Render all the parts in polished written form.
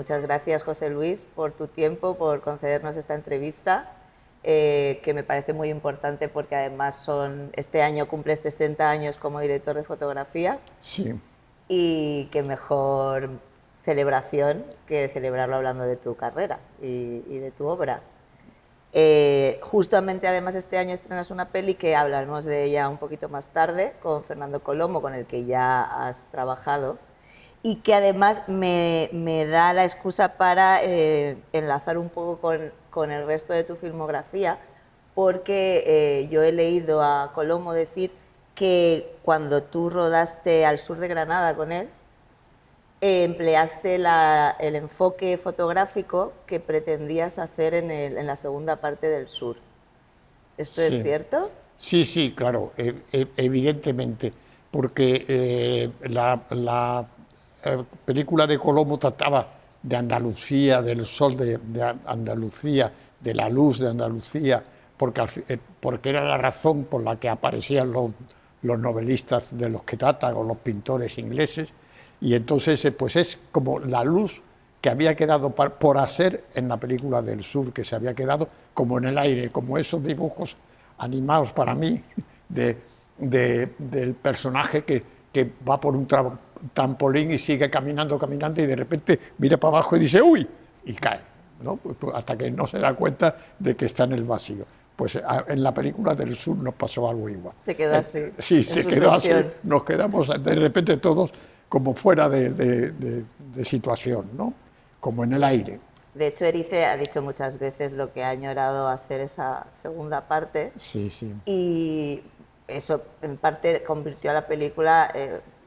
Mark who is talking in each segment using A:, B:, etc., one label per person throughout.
A: muchas gracias, José Luis, por tu tiempo, por concedernos esta entrevista, que me parece muy importante porque además este año cumples 60 años como director de fotografía.
B: Sí.
A: Y qué mejor celebración que celebrarlo hablando de tu carrera y de tu obra. Justamente además este año estrenas una peli que hablaremos de ella un poquito más tarde con Fernando Colomo, con el que ya has trabajado, y que además me da la excusa para enlazar un poco con el resto de tu filmografía, porque yo he leído a Colomo decir que cuando tú rodaste Al sur de Granada con él, empleaste el enfoque fotográfico que pretendías hacer en la segunda parte del sur. ¿Esto es
B: Sí,
A: cierto?
B: sí, sí, claro, evidentemente, porque la película de Colombo trataba de Andalucía, del sol de Andalucía, de la luz de Andalucía, porque era la razón por la que aparecían los novelistas de los que tratan o los pintores ingleses, y entonces pues es como la luz que había quedado por hacer en la película del sur, que se había quedado como en el aire, como esos dibujos animados para mí del personaje que va por un trampolín y sigue caminando, caminando y de repente mira para abajo y dice ¡uy! Y cae, ¿no? Hasta que no se da cuenta de que está en el vacío. Pues en la película del sur nos pasó algo igual.
A: Se quedó así,
B: Sí,
A: en
B: se quedó así,
A: suspensión.
B: nos quedamos de repente todos como fuera de situación, ¿no? Como en el
A: Sí.
B: aire.
A: De hecho, Erice ha dicho muchas veces lo que ha añorado hacer esa segunda parte,
B: Sí, sí.
A: y eso en parte convirtió a la película,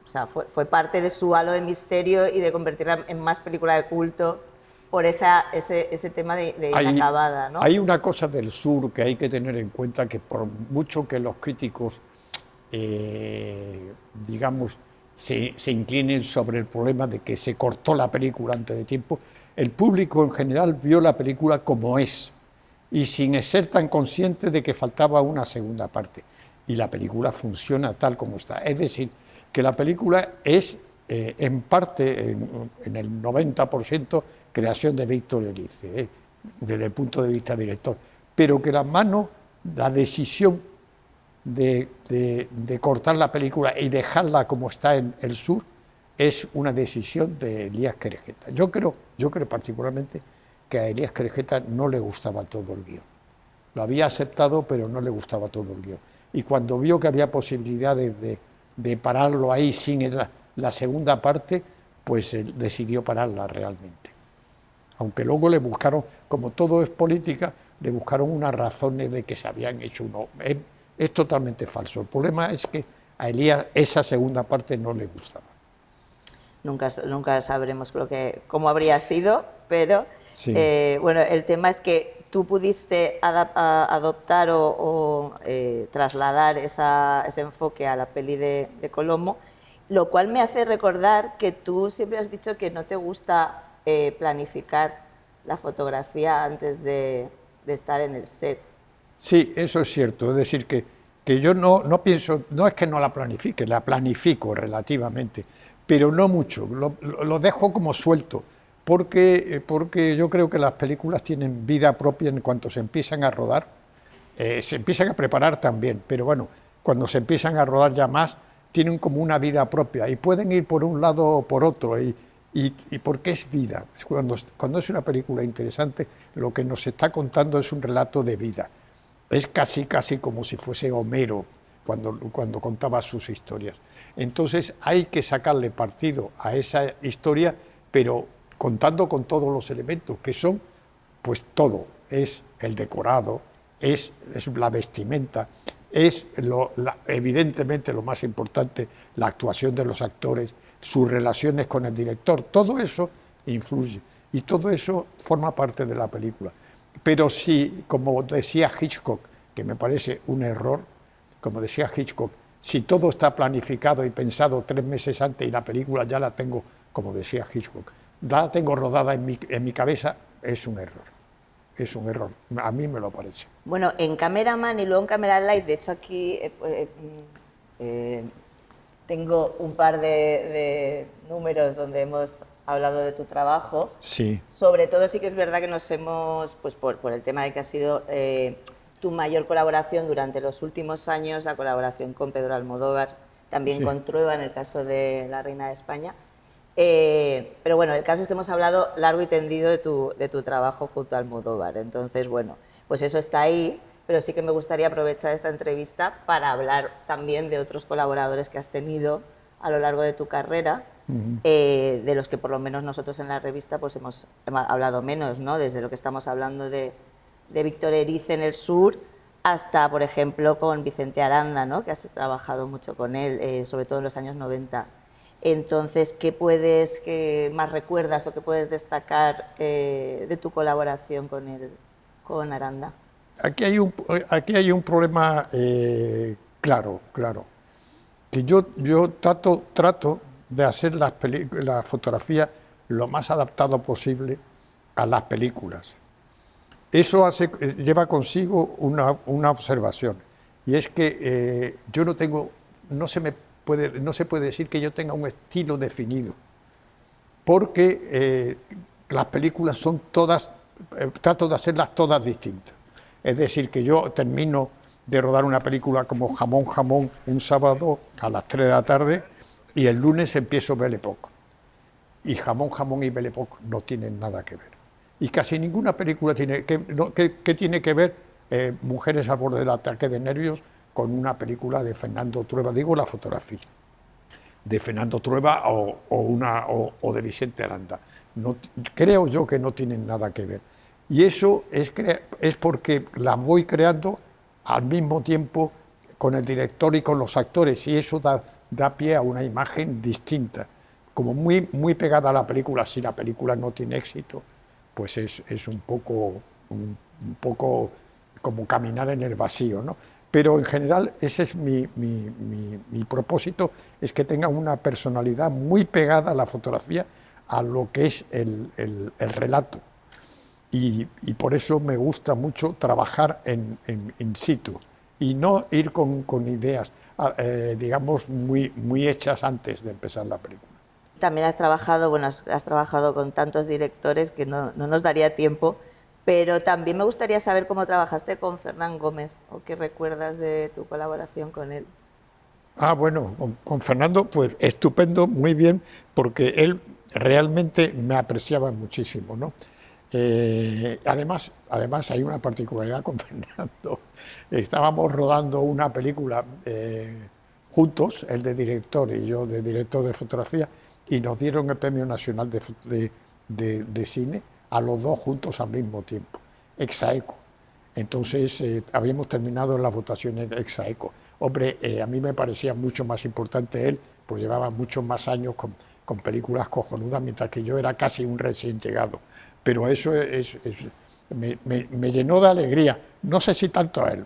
A: o sea, fue parte de su halo de misterio y de convertirla en más película de culto por ese tema de
B: Hay,
A: inacabada, ¿no?
B: hay una cosa del sur que hay que tener en cuenta, que por mucho que los críticos, digamos, se inclinen sobre el problema de que se cortó la película antes de tiempo, el público en general vio la película como es y sin ser tan consciente de que faltaba una segunda parte. Y la película funciona tal como está. Es decir, que la película es en parte, en el 90%, creación de Víctor Erice, desde el punto de vista director, pero que la decisión de cortar la película y dejarla como está en el sur es una decisión de Elías Querejeta. Yo creo particularmente que a Elías Querejeta no le gustaba todo el guión. Lo había aceptado, pero no le gustaba todo el guión. Y cuando vio que había posibilidades de pararlo ahí sin la segunda parte, pues decidió pararla realmente. Aunque luego le buscaron, como todo es política, le buscaron unas razones de que se habían hecho uno. Es totalmente falso. El problema es que a Elías esa segunda parte no le gustaba.
A: Nunca sabremos cómo habría sido, pero
B: Sí.
A: bueno, el tema es que tú pudiste adoptar o trasladar ese enfoque a la peli de Colombo, lo cual me hace recordar que tú siempre has dicho que no te gusta planificar la fotografía antes de estar en el set.
B: Sí, eso es cierto. Es decir, que yo no pienso, no es que no la planifique, la planifico relativamente, pero no mucho. Lo dejo como suelto, porque yo creo que las películas tienen vida propia en cuanto se empiezan a rodar. Se empiezan a preparar también, pero bueno, cuando se empiezan a rodar ya más, tienen como una vida propia y pueden ir por un lado o por otro. Y porque es vida. Cuando es una película interesante, lo que nos está contando es un relato de vida. Es casi, casi como si fuese Homero cuando contaba sus historias. Entonces hay que sacarle partido a esa historia, pero contando con todos los elementos que son, pues todo, es el decorado, es la vestimenta, es evidentemente lo más importante, la actuación de los actores, sus relaciones con el director, todo eso influye y todo eso forma parte de la película. Pero si, como decía Hitchcock, que me parece un error, como decía Hitchcock, si todo está planificado y pensado 3 meses antes y la película ya la tengo, como decía Hitchcock, ya la tengo rodada en mi cabeza, es un error. Es un error. A mí me lo parece.
A: Bueno, en Cameraman y luego en Camera Light, de hecho aquí tengo un par de números donde hemos hablado de tu trabajo.
B: Sí,
A: Sobre todo sí que es verdad que nos hemos, pues por el tema de que ha sido tu mayor colaboración durante los últimos años, la colaboración con Pedro Almodóvar, también
B: sí.
A: con Trueba en el caso de La Reina de España. Pero bueno, el caso es que hemos hablado largo y tendido de tu trabajo junto a Almodóvar. Entonces, bueno, pues eso está ahí, pero sí que me gustaría aprovechar esta entrevista para hablar también de otros colaboradores que has tenido a lo largo de tu carrera, de los que por lo menos nosotros en la revista pues hemos hablado menos, ¿no? Desde lo que estamos hablando de Víctor Erice en el sur hasta, por ejemplo, con Vicente Aranda, ¿no? Que has trabajado mucho con él, sobre todo en los años 90. Entonces, qué más recuerdas o qué puedes destacar de tu colaboración con con Aranda?
B: Aquí hay un problema claro, claro. Que yo trato de hacer la fotografía lo más adaptado posible a las películas. Eso lleva consigo una observación, y es que yo no tengo, no se puede decir que yo tenga un estilo definido, porque las películas son todas, trato de hacerlas todas distintas. Es decir, que yo termino de rodar una película como Jamón, Jamón un sábado a las 3 de la tarde y el lunes empiezo Belle Époque. Y Jamón, Jamón y Belle Époque no tienen nada que ver. Y casi ninguna película tiene que tiene que ver Mujeres al borde del ataque de nervios con una película de Fernando Trueba, digo la fotografía de Fernando Trueba o de Vicente Aranda. No, creo yo que no tienen nada que ver. Y eso es porque las voy creando al mismo tiempo con el director y con los actores, y eso da pie a una imagen distinta, como muy pegada a la película. Si la película no tiene éxito, pues es un poco como caminar en el vacío, ¿no? Pero en general ese es mi propósito, es que tenga una personalidad muy pegada a la fotografía, a lo que es el relato. Y por eso me gusta mucho trabajar in situ y no ir con ideas, digamos, muy hechas antes de empezar la película.
A: También has trabajado, bueno, has trabajado con tantos directores que no nos daría tiempo, pero también me gustaría saber cómo trabajaste con Fernán Gómez o qué recuerdas de tu colaboración con él.
B: Ah, bueno, con Fernando, pues estupendo, muy bien, porque él realmente me apreciaba muchísimo, ¿no? Además hay una particularidad con Fernando. Estábamos rodando una película juntos, él de director y yo de director de fotografía, y nos dieron el Premio Nacional de Cine a los dos juntos al mismo tiempo, Exaeco. Entonces habíamos terminado las votaciones Exaeco. Hombre, a mí me parecía mucho más importante él, pues llevaba muchos más años con películas cojonudas, mientras que yo era casi un recién llegado. Pero eso me llenó de alegría. No sé si tanto a él.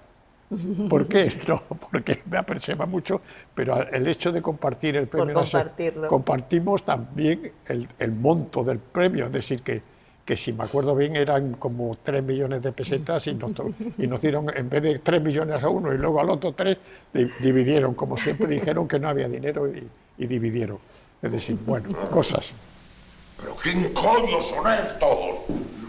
B: ¿Por qué? No, porque me apreciaba mucho, pero el hecho de compartir el
A: Por
B: premio nacional,
A: compartirlo.
B: compartimos también el monto del premio, es decir, que si me acuerdo bien eran como 3 millones de pesetas y nos dieron, en vez de 3 millones a uno y luego al otro 3, dividieron, como siempre dijeron que no había dinero y dividieron. Es decir, bueno, cosas.
C: ¿Pero quién coño son estos?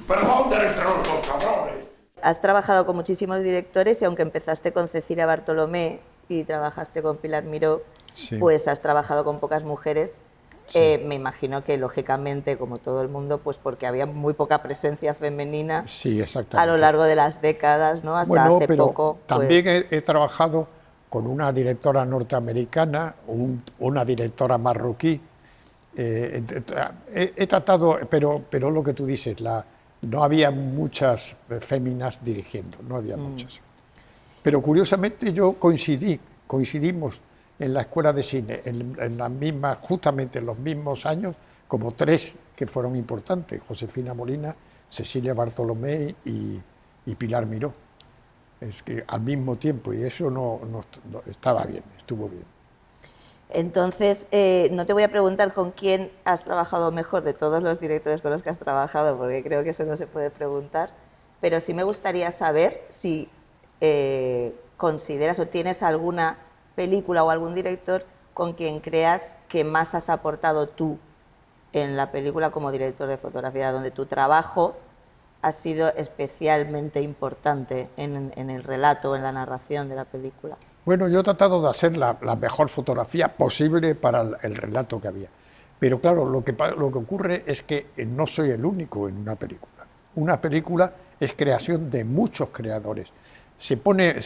C: ¿Pero dónde están los cabrones?
A: Has trabajado con muchísimos directores y aunque empezaste con Cecilia Bartolomé y trabajaste con Pilar Miró,
B: Sí.
A: pues has trabajado con pocas mujeres.
B: Sí.
A: Me imagino que lógicamente, como todo el mundo, pues porque había muy poca presencia femenina
B: Sí,
A: a lo
B: exactamente.
A: largo de las décadas, ¿no? Hasta
B: Bueno,
A: hace
B: pero
A: poco.
B: también
A: Pues,
B: he trabajado con una directora norteamericana, una directora marroquí. He tratado, pero lo que tú dices, no había muchas féminas dirigiendo, no había muchas. Pero curiosamente coincidimos en la escuela de cine, en las mismas, justamente en los mismos años, como tres que fueron importantes: Josefina Molina, Cecilia Bartolomé y Pilar Miró. Es que al mismo tiempo, y eso no estaba bien, estuvo bien.
A: entonces, no te voy a preguntar con quién has trabajado mejor de todos los directores con los que has trabajado, porque creo que eso no se puede preguntar, pero sí me gustaría saber si consideras o tienes alguna película o algún director con quien creas que más has aportado tú en la película como director de fotografía, donde tu trabajo ha sido especialmente importante en el relato, en la narración de la película?
B: Bueno, yo he tratado de hacer la mejor fotografía posible para el relato que había. Pero claro, lo que ocurre es que no soy el único en una película. Una película es creación de muchos creadores. Se pone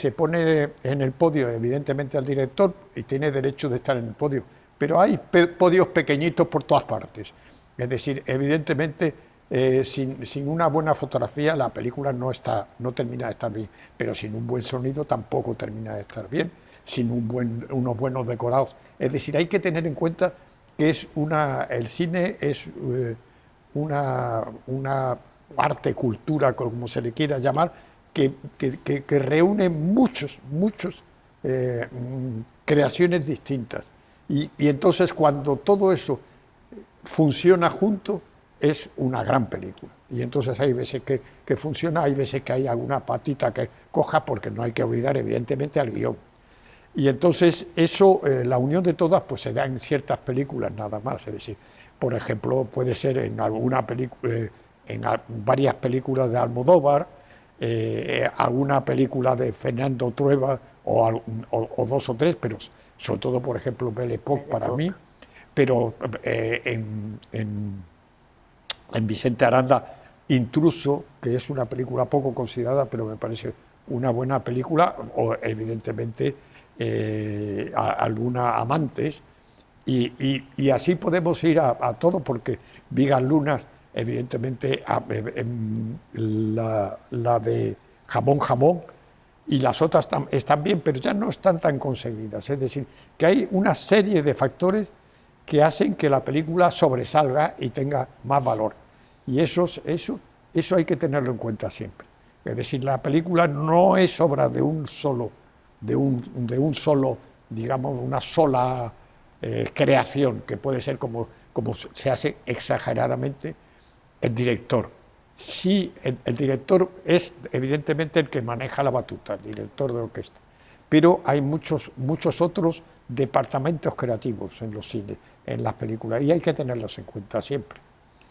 B: en el podio, evidentemente, al director y tiene derecho de estar en el podio, pero hay podios pequeñitos por todas partes. Es decir, evidentemente, sin una buena fotografía la película no termina de estar bien, pero sin un buen sonido tampoco termina de estar bien, sin unos buenos decorados. Es decir, hay que tener en cuenta que el cine es una arte, cultura, como se le quiera llamar, que reúne muchos creaciones distintas. Y entonces cuando todo eso funciona junto, es una gran película. Y entonces hay veces que funciona, hay veces que hay alguna patita que coja, porque no hay que olvidar evidentemente al guión. Y entonces eso, la unión de todas, pues se da en ciertas películas nada más. Es decir, por ejemplo, puede ser en alguna película, varias películas de Almodóvar, alguna película de Fernando Trueba o dos o tres, pero sobre todo, por ejemplo, Belle Époque para mí, pero en Vicente Aranda, Intruso, que es una película poco considerada, pero me parece una buena película, o evidentemente alguna Amantes, y así podemos ir a todo, porque Vigas Lunas, evidentemente, la de Jamón, y las otras están bien, pero ya no están tan conseguidas. Es decir, que hay una serie de factores que hacen que la película sobresalga y tenga más valor. Y eso hay que tenerlo en cuenta siempre. Es decir, la película no es obra de un solo, digamos, una sola creación, que puede ser como se hace exageradamente el director. Sí, el director es evidentemente el que maneja la batuta, el director de orquesta, pero hay muchos otros departamentos creativos en los cines, en las películas, y hay que tenerlos en cuenta siempre.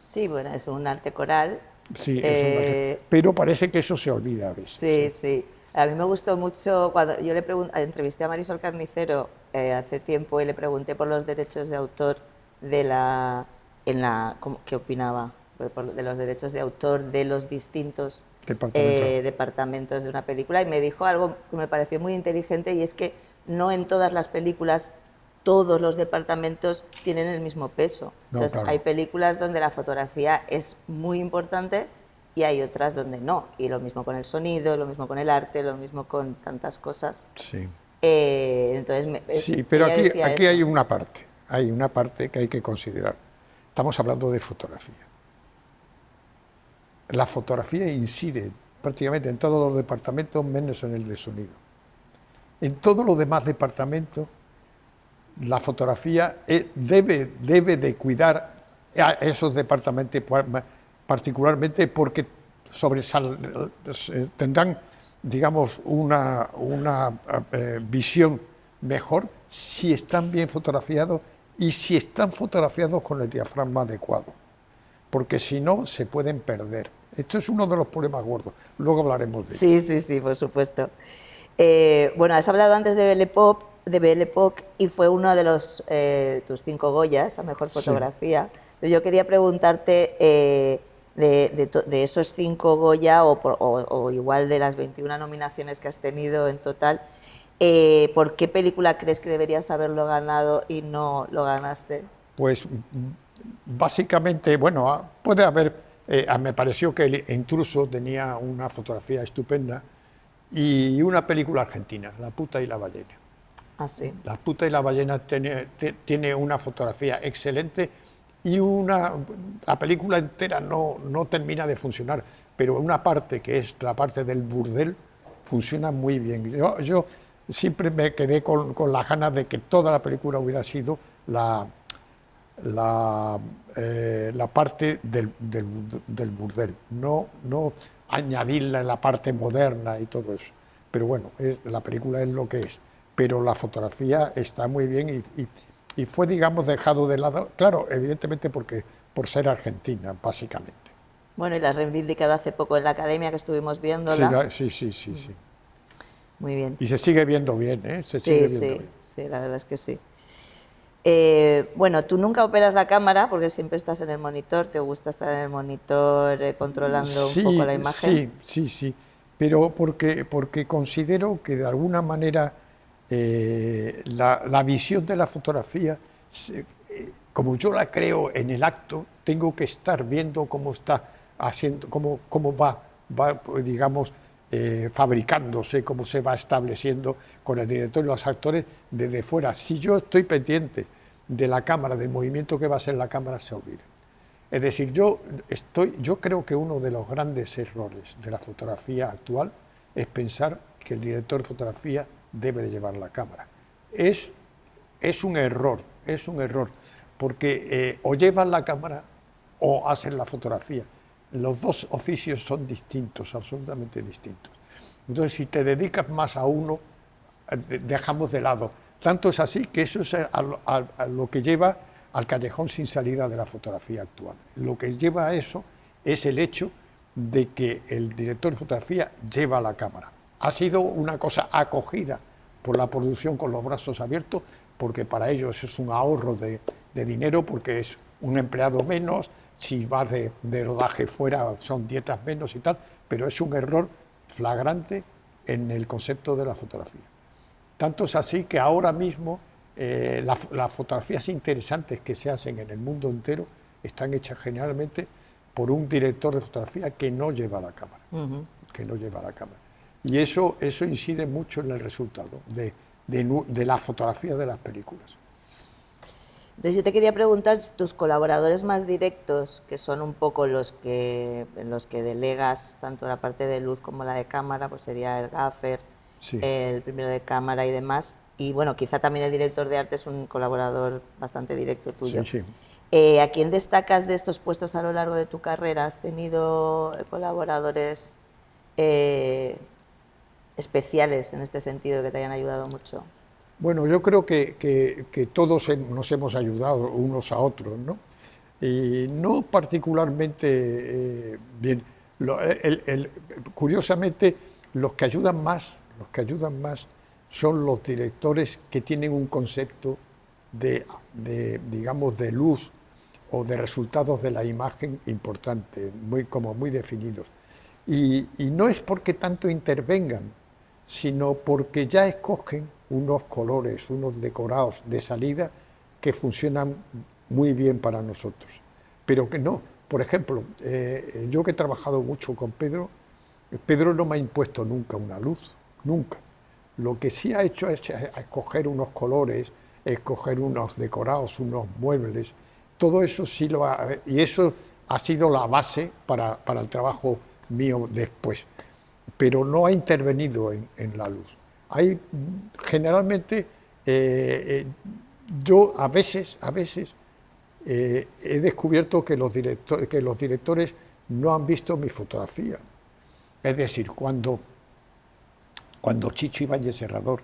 A: Sí, bueno, es un arte coral.
B: Sí, pero parece que eso se olvida a veces.
A: Sí, sí. A mí me gustó mucho cuando yo entrevisté a Marisol Carnicero hace tiempo y le pregunté por los derechos de autor ¿qué opinaba? De los derechos de autor de los distintos departamentos de una película, y me dijo algo que me pareció muy inteligente, y es que no en todas las películas todos los departamentos tienen el mismo peso. Entonces, claro, hay películas donde la fotografía es muy importante y hay otras donde no. Y lo mismo con el sonido, lo mismo con el arte, lo mismo con tantas cosas.
B: Sí.
A: Sí,
B: pero aquí hay una parte que hay que considerar. Estamos hablando de fotografía. La fotografía incide prácticamente en todos los departamentos, menos en el de sonido. En todos los demás departamentos, la fotografía debe de cuidar a esos departamentos particularmente, porque tendrán, digamos, una visión mejor si están bien fotografiados y si están fotografiados con el diafragma adecuado, porque si no se pueden perder. Esto es uno de los problemas gordos. Luego hablaremos de
A: ello. Sí, por supuesto. Bueno, has hablado antes de Belle Époque y fue uno de tus 5 Goyas a mejor fotografía. Sí. Yo quería preguntarte de esos 5 Goya o igual de las 21 nominaciones que has tenido en total, ¿por qué película crees que deberías haberlo ganado y no lo ganaste?
B: Pues básicamente, bueno, puede haber... me pareció que El Intruso tenía una fotografía estupenda, y una película argentina, La puta y la ballena.
A: Ah, sí.
B: La puta y la ballena tiene una fotografía excelente, y la película entera no termina de funcionar, pero una parte, que es la parte del burdel, funciona muy bien. Yo siempre me quedé con las ganas de que toda la película hubiera sido la parte del burdel, no añadirla en la parte moderna y todo eso. Pero bueno, la película es lo que es. pero la fotografía está muy bien y fue, digamos, dejado de lado, claro, evidentemente por ser argentina, básicamente.
A: Bueno, y la has reivindicado hace poco en la academia que estuvimos
B: Sí,
A: viéndola.
B: sí.
A: Muy bien.
B: Y se sigue viendo bien, ¿eh? Se
A: Sí,
B: sigue viendo
A: sí,
B: bien.
A: sí, la verdad es que sí. Bueno, tú nunca operas la cámara porque siempre estás en el monitor, te gusta estar en el monitor controlando un poco la imagen.
B: Sí, pero porque considero que de alguna manera la visión de la fotografía, como yo la creo en el acto, tengo que estar viendo cómo está haciendo, cómo va pues, digamos, fabricándose, cómo se va estableciendo con el director y los actores desde fuera. Si yo estoy pendiente de la cámara, del movimiento que va a hacer la cámara, se olvida. Es decir, yo creo que uno de los grandes errores de la fotografía actual es pensar que el director de fotografía debe de llevar la cámara. Es un error, porque o llevan la cámara o hacen la fotografía. Los dos oficios son distintos, absolutamente distintos. Entonces, si te dedicas más a uno, dejamos de lado. Tanto es así que eso es a lo que lleva al callejón sin salida de la fotografía actual. Lo que lleva a eso es el hecho de que el director de fotografía lleva la cámara. Ha sido una cosa acogida por la producción con los brazos abiertos, porque para ellos es un ahorro de dinero, porque es un empleado menos, si vas de rodaje fuera son dietas menos y tal, pero es un error flagrante en el concepto de la fotografía. Tanto es así que ahora mismo las fotografías interesantes que se hacen en el mundo entero están hechas generalmente por un director de fotografía que no lleva la cámara, que no lleva la cámara. Y eso incide mucho en el resultado de la fotografía de las películas.
A: Entonces yo te quería preguntar si tus colaboradores más directos, que son un poco en los que delegas tanto la parte de luz como la de cámara, pues sería el gaffer,
B: Sí.
A: el primero de cámara y demás, y bueno, quizá también el director de arte es un colaborador bastante directo tuyo.
B: Sí.
A: ¿A quién destacas de estos puestos a lo largo de tu carrera? ¿Has tenido colaboradores especiales en este sentido que te hayan ayudado mucho?
B: Bueno, yo creo que todos nos hemos ayudado unos a otros, ¿no? Y no particularmente bien. Curiosamente, los que ayudan más son los directores que tienen un concepto digamos, de luz o de resultados de la imagen importante, muy definidos. Y no es porque tanto intervengan, sino porque ya escogen unos colores, unos decorados de salida que funcionan muy bien para nosotros. Pero que no, por ejemplo, yo que he trabajado mucho con Pedro, Pedro no me ha impuesto nunca una luz, nunca. Lo que sí ha hecho es escoger unos colores, escoger unos decorados, unos muebles, todo eso sí lo ha... Y eso ha sido la base para el trabajo mío después, pero no ha intervenido en la luz. Hay, generalmente, yo a veces he descubierto que los directores no han visto mi fotografía. Es decir, cuando Chicho Ibáñez Serrador,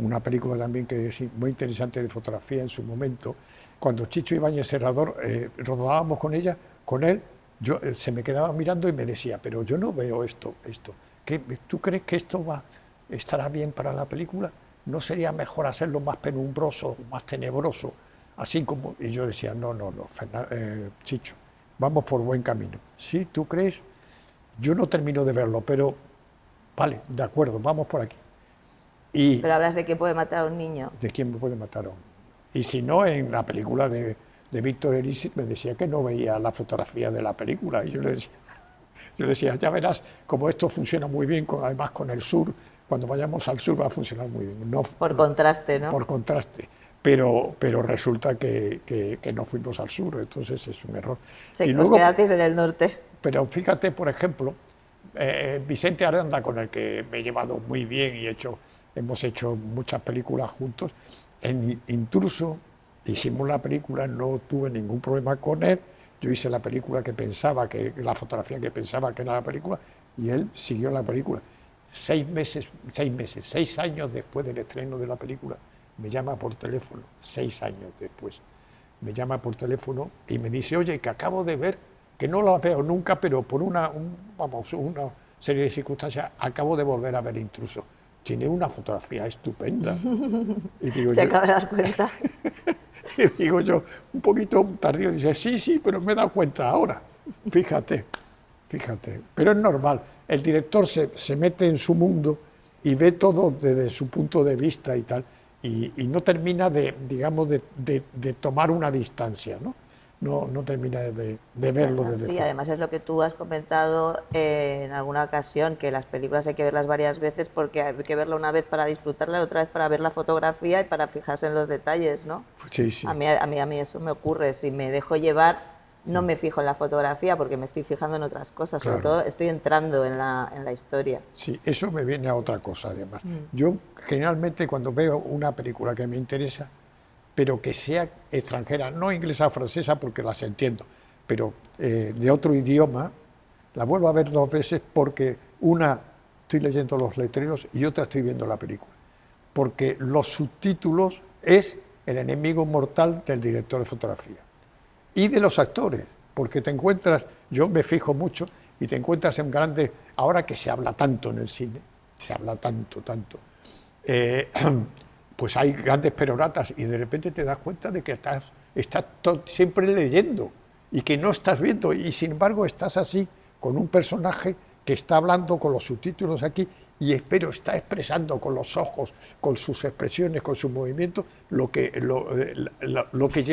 B: una película también que es muy interesante de fotografía en su momento, cuando Chicho Ibáñez Serrador rodábamos con él, yo se me quedaba mirando y me decía, pero yo no veo esto. ¿Tú crees que esto estará bien para la película? ¿No sería mejor hacerlo más penumbroso, más tenebroso? Así como... Y yo decía, no, Chicho, vamos por buen camino. ¿Sí? ¿Tú crees? Yo no termino de verlo, pero vale, de acuerdo, vamos por aquí.
A: Pero hablas de quién puede matar a un niño.
B: ¿De quién me puede matar a un niño? Y si no, en la película de Víctor Erice me decía que no veía la fotografía de la película. Y yo le decía, ya verás, como esto funciona muy bien, además con el sur, cuando vayamos al sur va a funcionar muy bien.
A: Por contraste, ¿no?
B: Por contraste. Pero resulta que no fuimos al sur, entonces es un error.
A: Sí, y luego, os quedasteis en el norte.
B: Pero fíjate, por ejemplo, Vicente Aranda, con el que me he llevado muy bien y hemos hecho muchas películas juntos, en Intruso hicimos la película, no tuve ningún problema con él, yo hice la película la fotografía que pensaba que era la película, y él siguió la película. 6 años después del estreno de la película, me llama por teléfono, 6 años después, me llama por teléfono y me dice, oye, que acabo de ver, que no la veo nunca, pero por una serie de circunstancias, acabo de volver a ver Intruso. Tiene una fotografía estupenda. Y digo,
A: Se acaba de dar cuenta.
B: y digo yo, un poquito tardío, dice, sí, pero me he dado cuenta ahora. Fíjate. Pero es normal. El director se mete en su mundo y ve todo desde su punto de vista y tal, y no termina de tomar una distancia, ¿no? No termina de verlo desde
A: Sí,
B: fuera.
A: además es lo que tú has comentado en alguna ocasión, que las películas hay que verlas varias veces porque hay que verla una vez para disfrutarla y otra vez para ver la fotografía y para fijarse en los detalles, ¿no?
B: Sí.
A: A mí eso me ocurre, si me dejo llevar no me fijo en la fotografía porque me estoy fijando en otras cosas,
B: Claro.
A: sobre todo estoy entrando en la historia.
B: Sí, eso me viene a otra cosa además. Yo generalmente cuando veo una película que me interesa, pero que sea extranjera, no inglesa o francesa porque las entiendo, pero de otro idioma, la vuelvo a ver 2 veces porque una estoy leyendo los letreros y otra estoy viendo la película. Porque los subtítulos es el enemigo mortal del director de fotografía y de los actores, porque te encuentras, yo me fijo mucho y te encuentras en grandes, ahora que se habla tanto en el cine, se habla tanto, pues hay grandes peroratas y de repente te das cuenta de que estás siempre leyendo y que no estás viendo y sin embargo estás así con un personaje que está hablando con los subtítulos aquí y está expresando con los ojos, con sus expresiones, con sus movimientos lo que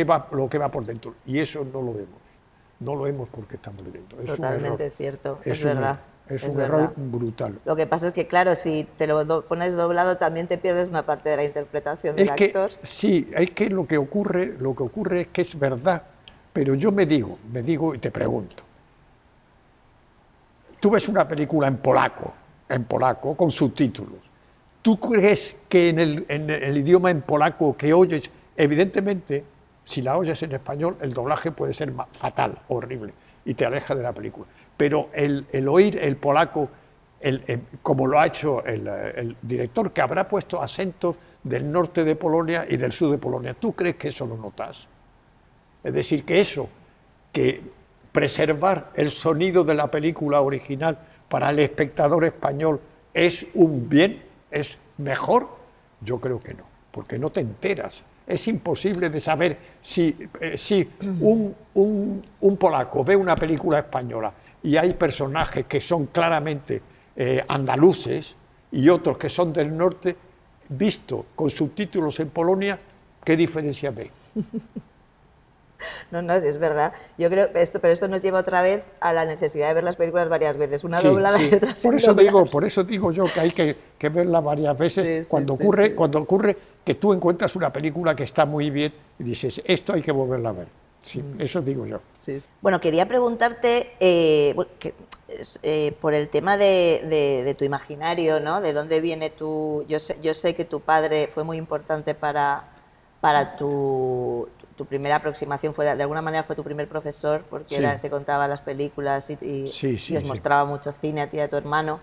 B: va por dentro y eso no lo vemos porque estamos leyendo.
A: Totalmente cierto, es verdad.
B: Es un error brutal.
A: Lo que pasa es que, claro, si te lo pones doblado también te pierdes una parte de la interpretación del actor.
B: Sí, es que lo que ocurre es que es verdad, pero yo me digo y te pregunto, tú ves una película en polaco, con subtítulos, ¿tú crees que en el idioma en polaco que oyes, evidentemente, si la oyes en español, el doblaje puede ser fatal, horrible, y te aleja de la película? Pero el oír el polaco, como lo ha hecho el director, que habrá puesto acentos del norte de Polonia y del sur de Polonia, ¿tú crees que eso lo notas? Es decir, que preservar el sonido de la película original para el espectador español es un bien, es mejor, yo creo que no, porque no te enteras. Es imposible de saber si un polaco ve una película española y hay personajes que son claramente andaluces y otros que son del norte, visto con subtítulos en Polonia, ¿qué diferencia ve?
A: No, es verdad. Yo creo pero esto nos lleva otra vez a la necesidad de ver las películas varias veces, una doblada y otra sin doblar.
B: Por eso digo yo que hay que verla varias veces cuando ocurre que tú encuentras una película que está muy bien y dices, esto hay que volverla a ver. Sí, eso digo yo.
A: Sí. Bueno, quería preguntarte por el tema de tu imaginario, ¿no? De dónde viene tu... Yo sé que tu padre fue muy importante para tu primera aproximación, de alguna manera fue tu primer profesor, porque te contaba las películas y os mostraba mucho cine a ti y a tu hermano.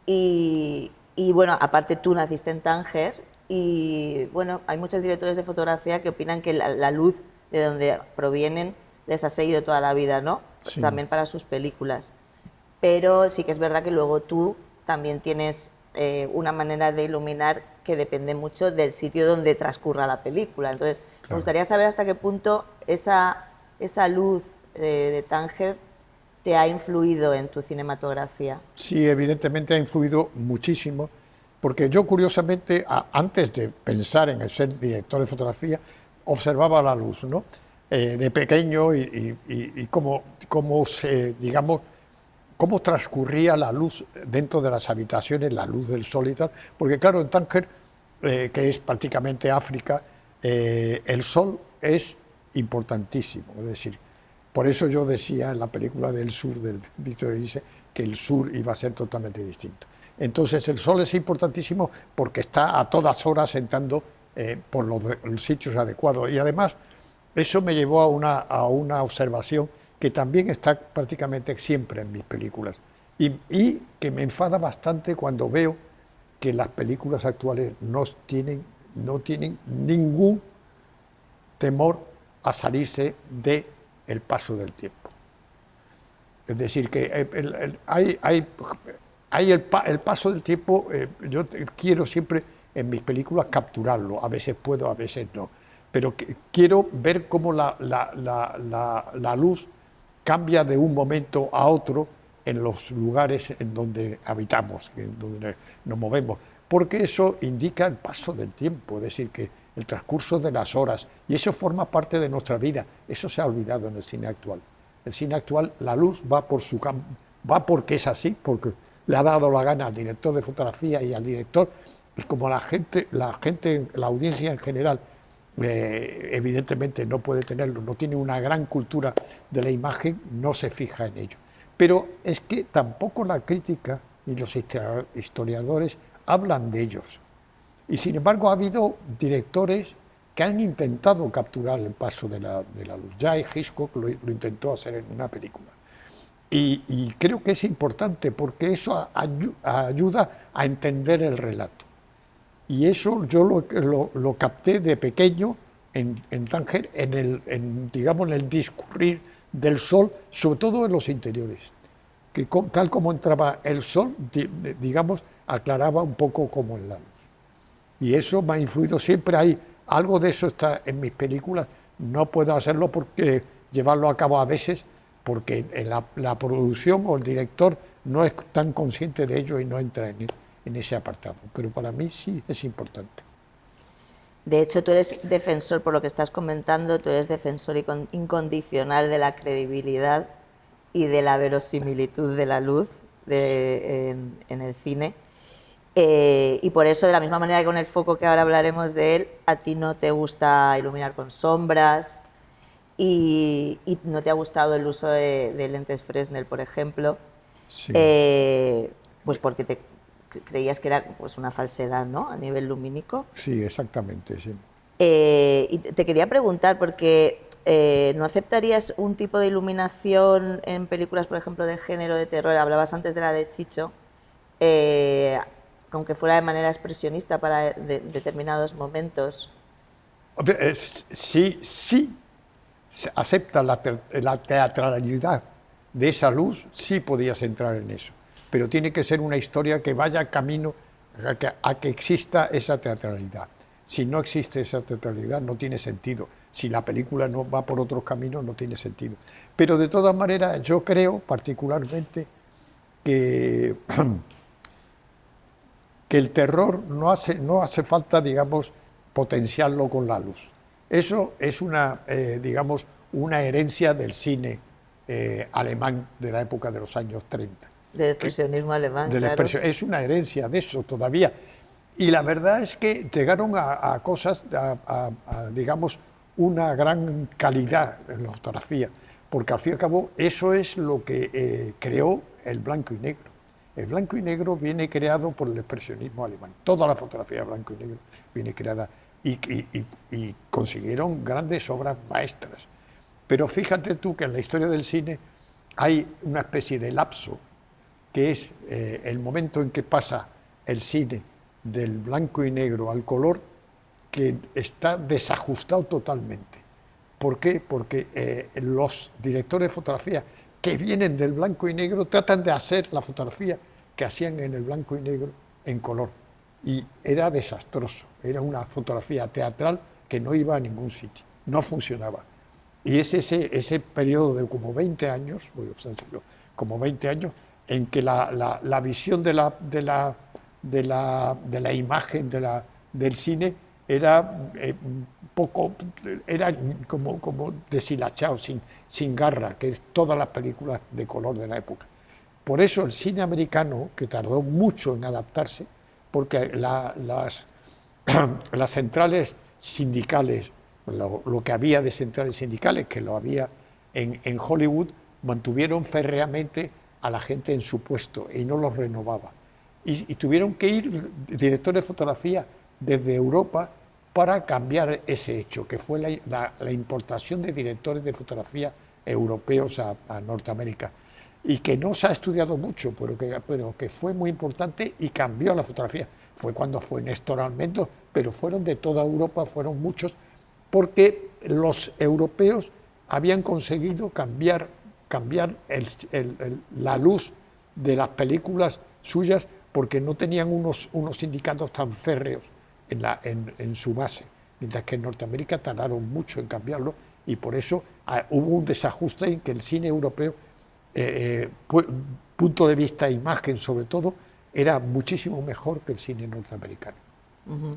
A: Y bueno, aparte tú naciste en Tánger y bueno, hay muchos directores de fotografía que opinan que la luz de donde provienen les ha seguido toda la vida, ¿no?
B: Sí.
A: También para sus películas. Pero sí que es verdad que luego tú también tienes una manera de iluminar que depende mucho del sitio donde transcurra la película. Entonces,
B: Claro.
A: Me gustaría saber hasta qué punto esa luz de Tánger te ha influido en tu cinematografía.
B: Sí, evidentemente ha influido muchísimo, porque yo curiosamente, antes de pensar en el ser director de fotografía, observaba la luz, ¿no? De pequeño y cómo transcurría la luz dentro de las habitaciones, la luz del sol y tal, porque claro, en Tánger, que es prácticamente África, el sol es importantísimo, es decir, por eso yo decía en la película del sur, del Víctor Erice, que el sur iba a ser totalmente distinto. Entonces el sol es importantísimo porque está a todas horas entrando por los sitios adecuados y además eso me llevó a una observación que también está prácticamente siempre en mis películas, Y que me enfada bastante cuando veo que las películas actuales no tienen ningún temor a salirse del paso del tiempo. Es decir, que hay el paso del tiempo, quiero siempre en mis películas capturarlo, a veces puedo, a veces no, pero quiero ver cómo la luz cambia de un momento a otro en los lugares en donde habitamos, en donde nos movemos, porque eso indica el paso del tiempo, es decir, que el transcurso de las horas, y eso forma parte de nuestra vida. Eso se ha olvidado en el cine actual. El cine actual, la luz va porque es así, porque le ha dado la gana al director de fotografía y al director, pues como la audiencia en general, evidentemente no puede tenerlo, no tiene una gran cultura de la imagen, no se fija en ello. Pero es que tampoco la crítica ni los historiadores hablan de ellos. Y sin embargo ha habido directores que han intentado capturar el paso de la luz. Ya Hitchcock lo intentó hacer en una película. Y creo que es importante porque eso ayuda a entender el relato. Y eso yo lo capté de pequeño en Tánger, digamos, en el discurrir del sol, sobre todo en los interiores, que tal como entraba el sol, digamos, aclaraba un poco como en la luz. Y eso me ha influido siempre. Hay algo de eso está en mis películas. No puedo hacerlo porque llevarlo a cabo a veces, porque la producción o el director no es tan consciente de ello y no entra en ese apartado. Pero para mí sí es importante.
A: De hecho, tú eres defensor, por lo que estás comentando, tú eres defensor incondicional de la credibilidad y de la verosimilitud de la luz en el cine. Y por eso, de la misma manera que con el foco, que ahora hablaremos de él, a ti no te gusta iluminar con sombras y no te ha gustado el uso de lentes Fresnel, por ejemplo,
B: Sí.
A: Pues porque creías que era pues una falsedad, ¿no?, a nivel lumínico.
B: Sí, exactamente, sí.
A: Y te quería preguntar, porque ¿no aceptarías un tipo de iluminación en películas, por ejemplo, de género, de terror? Hablabas antes de la de Chicho, aunque fuera de manera expresionista para determinados momentos.
B: Sí, se acepta la teatralidad de esa luz, sí podías entrar en eso, pero tiene que ser una historia que vaya camino a que exista esa teatralidad. Si no existe esa teatralidad, no tiene sentido. Si la película no va por otros caminos, no tiene sentido. Pero de todas maneras, yo creo particularmente que el terror no hace falta, digamos, potenciarlo con la luz. Eso es digamos, una herencia del cine alemán de la época de los años 30.
A: Del expresionismo alemán, claro.
B: Es una herencia de eso todavía. Y la verdad es que llegaron a cosas, digamos, una gran calidad en la fotografía, porque al fin y al cabo eso es lo que creó el blanco y negro. El blanco y negro viene creado por el expresionismo alemán. Toda la fotografía blanco y negro viene creada y consiguieron grandes obras maestras. Pero fíjate tú que en la historia del cine hay una especie de lapso, que es el momento en que pasa el cine del blanco y negro al color, que está desajustado totalmente. ¿Por qué? Porque los directores de fotografía que vienen del blanco y negro tratan de hacer la fotografía que hacían en el blanco y negro en color. Y era desastroso, era una fotografía teatral que no iba a ningún sitio, no funcionaba. Y es ese periodo de como 20 años, como 20 años, en que la visión de la imagen del cine era era como deshilachado, sin garra, que es todas las películas de color de la época. Por eso el cine americano, que tardó mucho en adaptarse, porque las centrales sindicales, lo que había de centrales sindicales, que lo había en Hollywood, mantuvieron férreamente a la gente en su puesto y no los renovaba. Y tuvieron que ir directores de fotografía desde Europa para cambiar ese hecho, que fue la importación de directores de fotografía europeos a Norteamérica. y que no se ha estudiado mucho, pero que fue muy importante y cambió la fotografía. Fue cuando fue Néstor Almendro, pero fueron de toda Europa, fueron muchos, porque los europeos habían conseguido cambiar la luz de las películas suyas, porque no tenían unos sindicatos tan férreos en su base, mientras que en Norteamérica tardaron mucho en cambiarlo, y por eso hubo un desajuste en que el cine europeo, punto de vista imagen sobre todo, era muchísimo mejor que el cine norteamericano.
A: Uh-huh.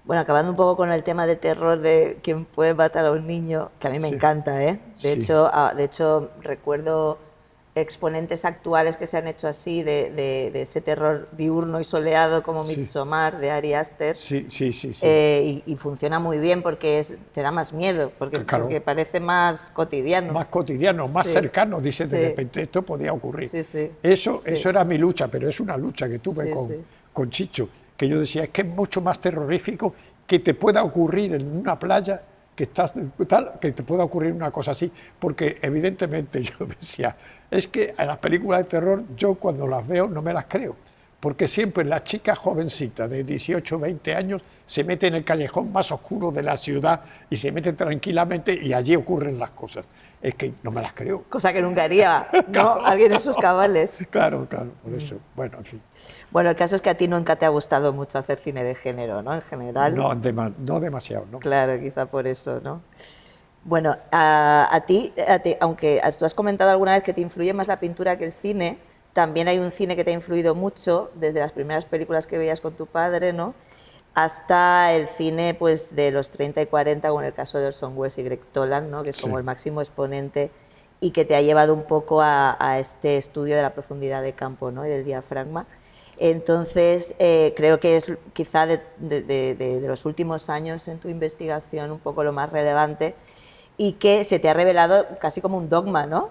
A: Bueno, acabando un poco con el tema de terror de quién puede matar a un niño, que a mí me encanta, ¿eh? De hecho, recuerdo exponentes actuales que se han hecho así de ese terror diurno y soleado como Midsommar, de Ari Aster.
B: Sí.
A: Y funciona muy bien porque te da más miedo, porque parece más cotidiano.
B: Más cotidiano, más cercano, dice, de repente esto podía ocurrir. Eso era mi lucha, pero es una lucha que tuve con Chicho, que yo decía, es que es mucho más terrorífico que te pueda ocurrir en una playa, que te pueda ocurrir una cosa así, porque evidentemente yo decía, es que en las películas de terror yo cuando las veo no me las creo, porque siempre la chica jovencita de 18 o 20 años se mete en el callejón más oscuro de la ciudad y se mete tranquilamente y allí ocurren las cosas. Es que no me las creo.
A: Cosa que nunca haría, ¿no? Claro. Alguien en sus cabales.
B: Claro, por eso. Bueno, en fin.
A: Bueno, el caso es que a ti nunca te ha gustado mucho hacer cine de género, ¿no? En general.
B: No demasiado, ¿no?
A: Claro, quizá por eso, ¿no? Bueno, a ti, aunque tú has comentado alguna vez que te influye más la pintura que el cine, también hay un cine que te ha influido mucho, desde las primeras películas que veías con tu padre, ¿no?, hasta el cine pues, de los 30 y 40, como en el caso de Orson Welles y Greg Toland, ¿no?, que es como el máximo exponente y que te ha llevado un poco a este estudio de la profundidad de campo, ¿no?, y del diafragma. Entonces, creo que es quizá de los últimos años en tu investigación un poco lo más relevante y que se te ha revelado casi como un dogma, ¿no?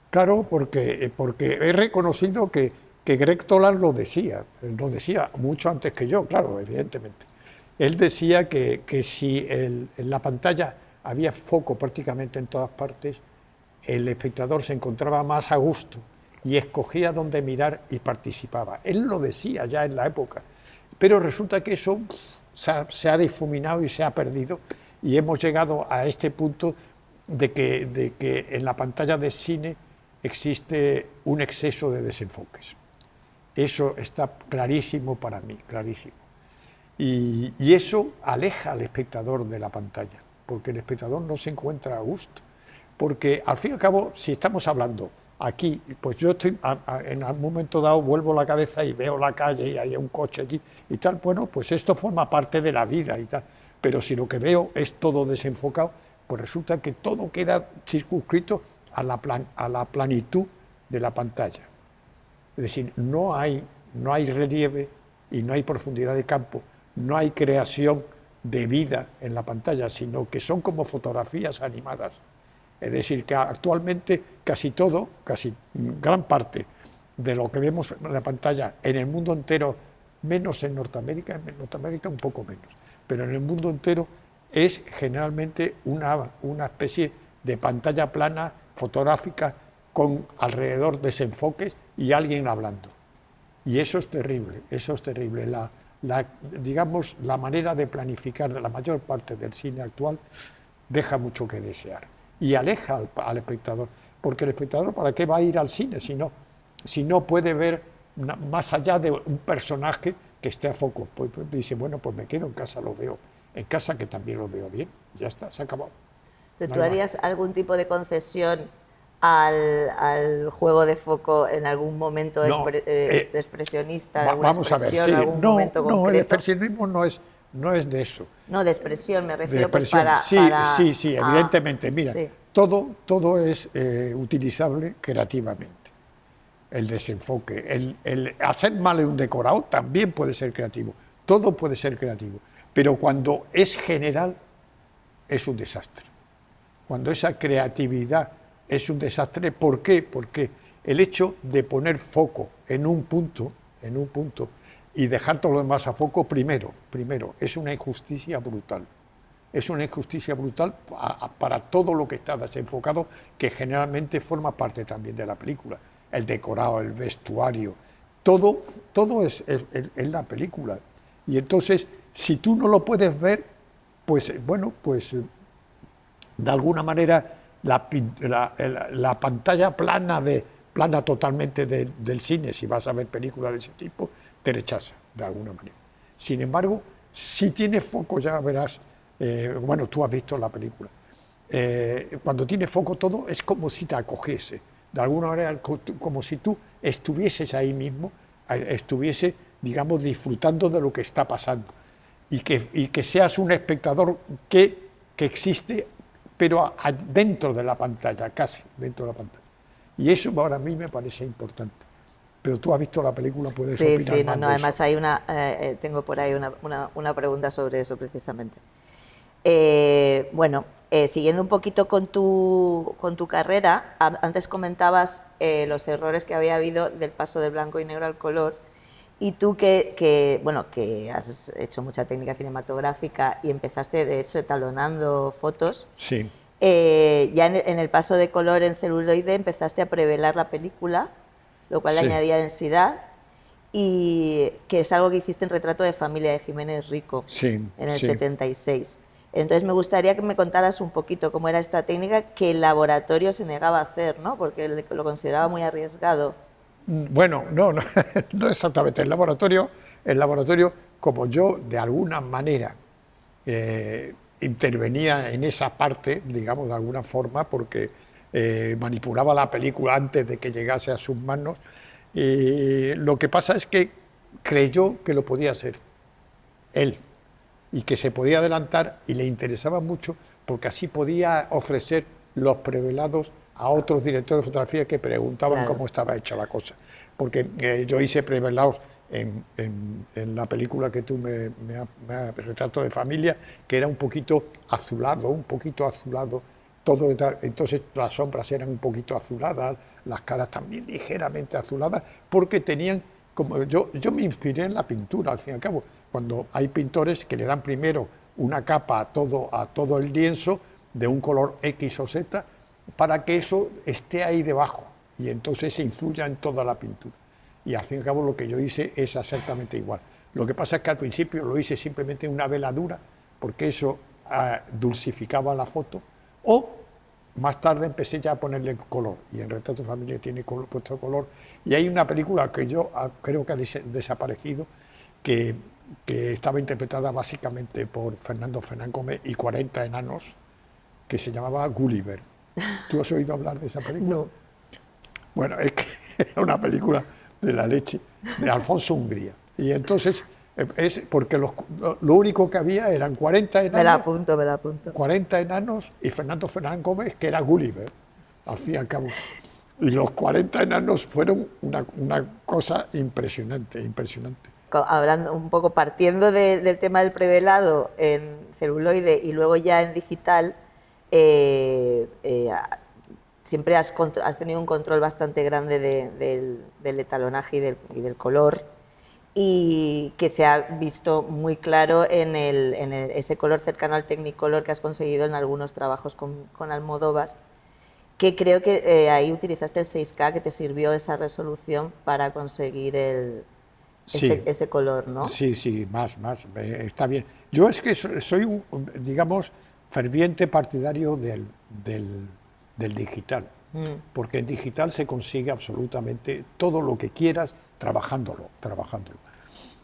B: Claro, porque he reconocido que Greg Toland lo decía mucho antes que yo, claro, evidentemente. Él decía que si en la pantalla había foco prácticamente en todas partes, el espectador se encontraba más a gusto y escogía dónde mirar y participaba. Él lo decía ya en la época, pero resulta que eso se ha difuminado y se ha perdido, y hemos llegado a este punto de que en la pantalla de cine existe un exceso de desenfoques. Eso está clarísimo para mí, clarísimo. Y eso aleja al espectador de la pantalla, porque el espectador no se encuentra a gusto. Porque al fin y al cabo, si estamos hablando aquí, pues yo estoy en algún momento dado, vuelvo la cabeza y veo la calle y hay un coche allí y tal, bueno, pues esto forma parte de la vida y tal. Pero si lo que veo es todo desenfocado, pues resulta que todo queda circunscrito a la planitud de la pantalla. Es decir, no hay relieve y no hay profundidad de campo, no hay creación de vida en la pantalla, sino que son como fotografías animadas. Es decir, que actualmente casi gran parte de lo que vemos en la pantalla en el mundo entero, menos en Norteamérica un poco menos, pero en el mundo entero es generalmente una especie de pantalla plana fotográfica con alrededor desenfoques y alguien hablando. Y eso es terrible, digamos, la manera de planificar de la mayor parte del cine actual deja mucho que desear y aleja al espectador, porque el espectador, ¿para qué va a ir al cine si no puede ver más allá de un personaje que esté a foco? Pues dice, bueno, pues me quedo en casa, lo veo en casa, que también lo veo bien, ya está, se ha acabado.
A: ¿Pero tú harías algún tipo de concesión al juego de foco en algún momento expresionista, alguna
B: vamos
A: expresión,
B: a ver, sí,
A: algún momento concreto?
B: El expresionismo no es de eso.
A: No, de expresión, me refiero
B: Sí, evidentemente. Mira, todo es utilizable creativamente. El desenfoque, el hacer mal un decorado también puede ser creativo. Todo puede ser creativo. Pero cuando es general, es un desastre. Cuando esa creatividad es un desastre, ¿por qué? Porque el hecho de poner foco en un punto y dejar todo lo demás a foco, primero, es una injusticia brutal. Es una injusticia brutal para todo lo que está desenfocado, que generalmente forma parte también de la película. El decorado, el vestuario, todo es la película. Y entonces, si tú no lo puedes ver, pues bueno, pues de alguna manera la pantalla plana totalmente del cine, si vas a ver películas de ese tipo, te rechaza de alguna manera. Sin embargo, si tiene foco, ya verás, bueno, tú has visto la película, cuando tiene foco todo es como si te acogiese, de alguna manera como si tú estuvieses ahí mismo, estuviese, digamos, disfrutando de lo que está pasando y que seas un espectador que existe, pero dentro de la pantalla, casi dentro de la pantalla. Y eso para mí me parece importante. Pero tú has visto la película, puedes opinar
A: Sí,
B: más de
A: además
B: eso.
A: hay tengo por ahí una pregunta sobre eso precisamente. Bueno, siguiendo un poquito con tu carrera, antes comentabas los errores que había habido del paso del blanco y negro al color, y tú bueno, que has hecho mucha técnica cinematográfica y empezaste, de hecho, etalonando fotos,
B: Sí,
A: ya en el paso de color en celuloide empezaste a prevelar la película, lo cual le
B: sí,
A: añadía densidad, y que es algo que hiciste en Retrato de Familia de Jiménez Rico
B: sí,
A: en el
B: sí.
A: 76. Entonces me gustaría que me contaras un poquito cómo era esta técnica que el laboratorio se negaba a hacer, ¿no? Porque lo consideraba muy arriesgado.
B: Bueno, no, no, no exactamente. El laboratorio, como yo de alguna manera intervenía en esa parte, digamos, de alguna forma, porque manipulaba la película antes de que llegase a sus manos, lo que pasa es que creyó que lo podía hacer él y que se podía adelantar y le interesaba mucho porque así podía ofrecer los prevelados a otros directores de fotografía que preguntaban
A: Claro.
B: cómo estaba hecha la cosa. Porque yo hice prevelados en la película que tú me has Retrato de Familia, que era un poquito azulado, todo, entonces las sombras eran un poquito azuladas, las caras también ligeramente azuladas, porque tenían, como yo me inspiré en la pintura, al fin y al cabo, cuando hay pintores que le dan primero una capa a todo el lienzo de un color X o Z, para que eso esté ahí debajo y entonces se influya en toda la pintura. Y al fin y al cabo lo que yo hice es exactamente igual. Lo que pasa es que al principio lo hice simplemente en una veladura, porque eso dulcificaba la foto, o más tarde empecé ya a ponerle color, y en Retrato de Familia tiene puesto color. Y hay una película que yo creo que ha desaparecido, que estaba interpretada básicamente por Fernando Fernán Gómez y 40 enanos, que se llamaba Gulliver. ¿Tú has oído hablar de esa película?
A: No.
B: Bueno, es que era una película de la leche, de Alfonso Hungría. Y entonces, es porque lo único que había eran 40
A: Me la
B: enanos,
A: apunto, me la apunto.
B: 40 enanos y Fernando Fernán Gómez, que era Gulliver, al fin y al cabo. Y los 40 enanos fueron una cosa impresionante, impresionante.
A: Hablando un poco, partiendo del tema del prevelado en celuloide y luego ya en digital, eh, eh, siempre has tenido un control bastante grande del etalonaje y del color, y que se ha visto muy claro en ese color cercano al Technicolor que has conseguido en algunos trabajos con Almodóvar, que creo que ahí utilizaste el 6K, que te sirvió esa resolución para conseguir
B: Sí,
A: ese color, ¿no?
B: sí, más, está bien. Yo es que soy, digamos, ferviente partidario del digital, porque en digital se consigue absolutamente todo lo que quieras trabajándolo.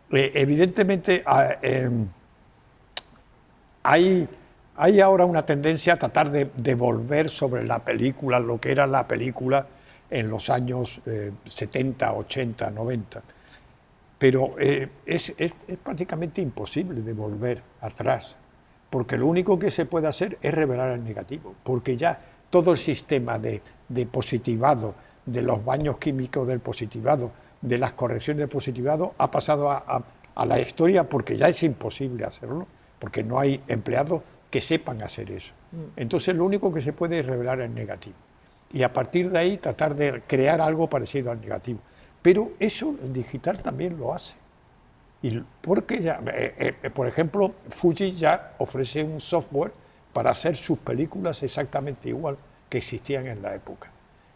B: Evidentemente, hay ahora una tendencia a tratar de volver sobre la película, lo que era la película en los años 70, 80, 90. Pero es prácticamente imposible de volver atrás, porque lo único que se puede hacer es revelar el negativo, porque ya todo el sistema de positivado, de los baños químicos del positivado, de las correcciones del positivado, ha pasado a la historia, porque ya es imposible hacerlo, porque no hay empleados que sepan hacer eso. Entonces lo único que se puede es revelar el negativo, y a partir de ahí tratar de crear algo parecido al negativo. Pero eso el digital también lo hace. Y porque ya, por ejemplo, Fuji ya ofrece un software para hacer sus películas exactamente igual que existían en la época.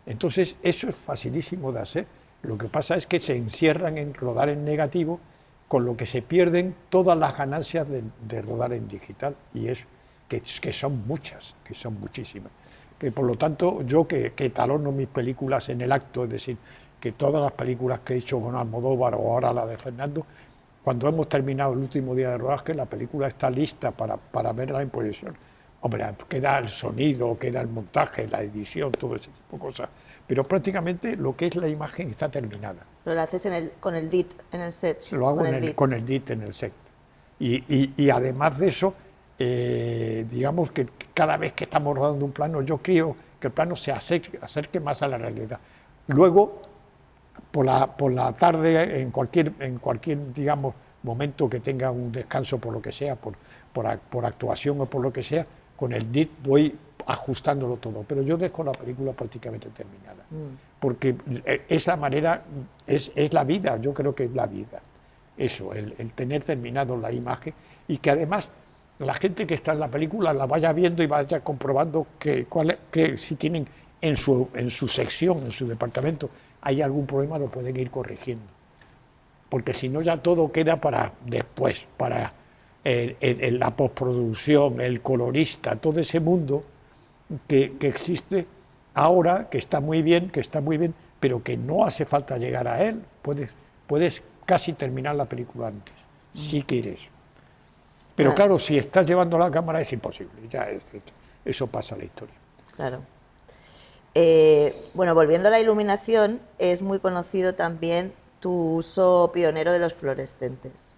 B: Entonces, eso es facilísimo de hacer. Lo que pasa es que se encierran en rodar en negativo, con lo que se pierden todas las ganancias de rodar en digital. Y es que son muchas, que son muchísimas. Que por lo tanto, yo que talono mis películas en el acto, es decir, que todas las películas que he hecho con Almodóvar o ahora la de Fernando, cuando hemos terminado el último día de rodaje, la película está lista para verla en proyección. Hombre, queda el sonido, queda el montaje, la edición, todo ese tipo de cosas. Pero prácticamente lo que es la imagen está terminada.
A: Pero lo haces con el DIT en el set.
B: Lo hago con el DIT en el set. Y además de eso, digamos que cada vez que estamos rodando un plano, yo creo que el plano se acerque más a la realidad. Luego, por la tarde, en cualquier digamos, momento que tenga un descanso por lo que sea, por actuación o por lo que sea, con el DIT voy ajustándolo todo, pero yo dejo la película prácticamente terminada, porque es la manera, es la vida, yo creo que es la vida, eso, el tener terminado la imagen y que además la gente que está en la película la vaya viendo y vaya comprobando que si tienen en su sección, en su departamento, hay algún problema, lo pueden ir corrigiendo, porque si no ya todo queda para después, para la postproducción, el colorista, todo ese mundo que existe ahora, que está muy bien, pero que no hace falta llegar a él. Puedes casi terminar la película antes, si quieres. Pero claro, si estás llevando la cámara es imposible, eso pasa a la historia.
A: Claro. Bueno, volviendo a la iluminación, es muy conocido también tu uso pionero de los fluorescentes.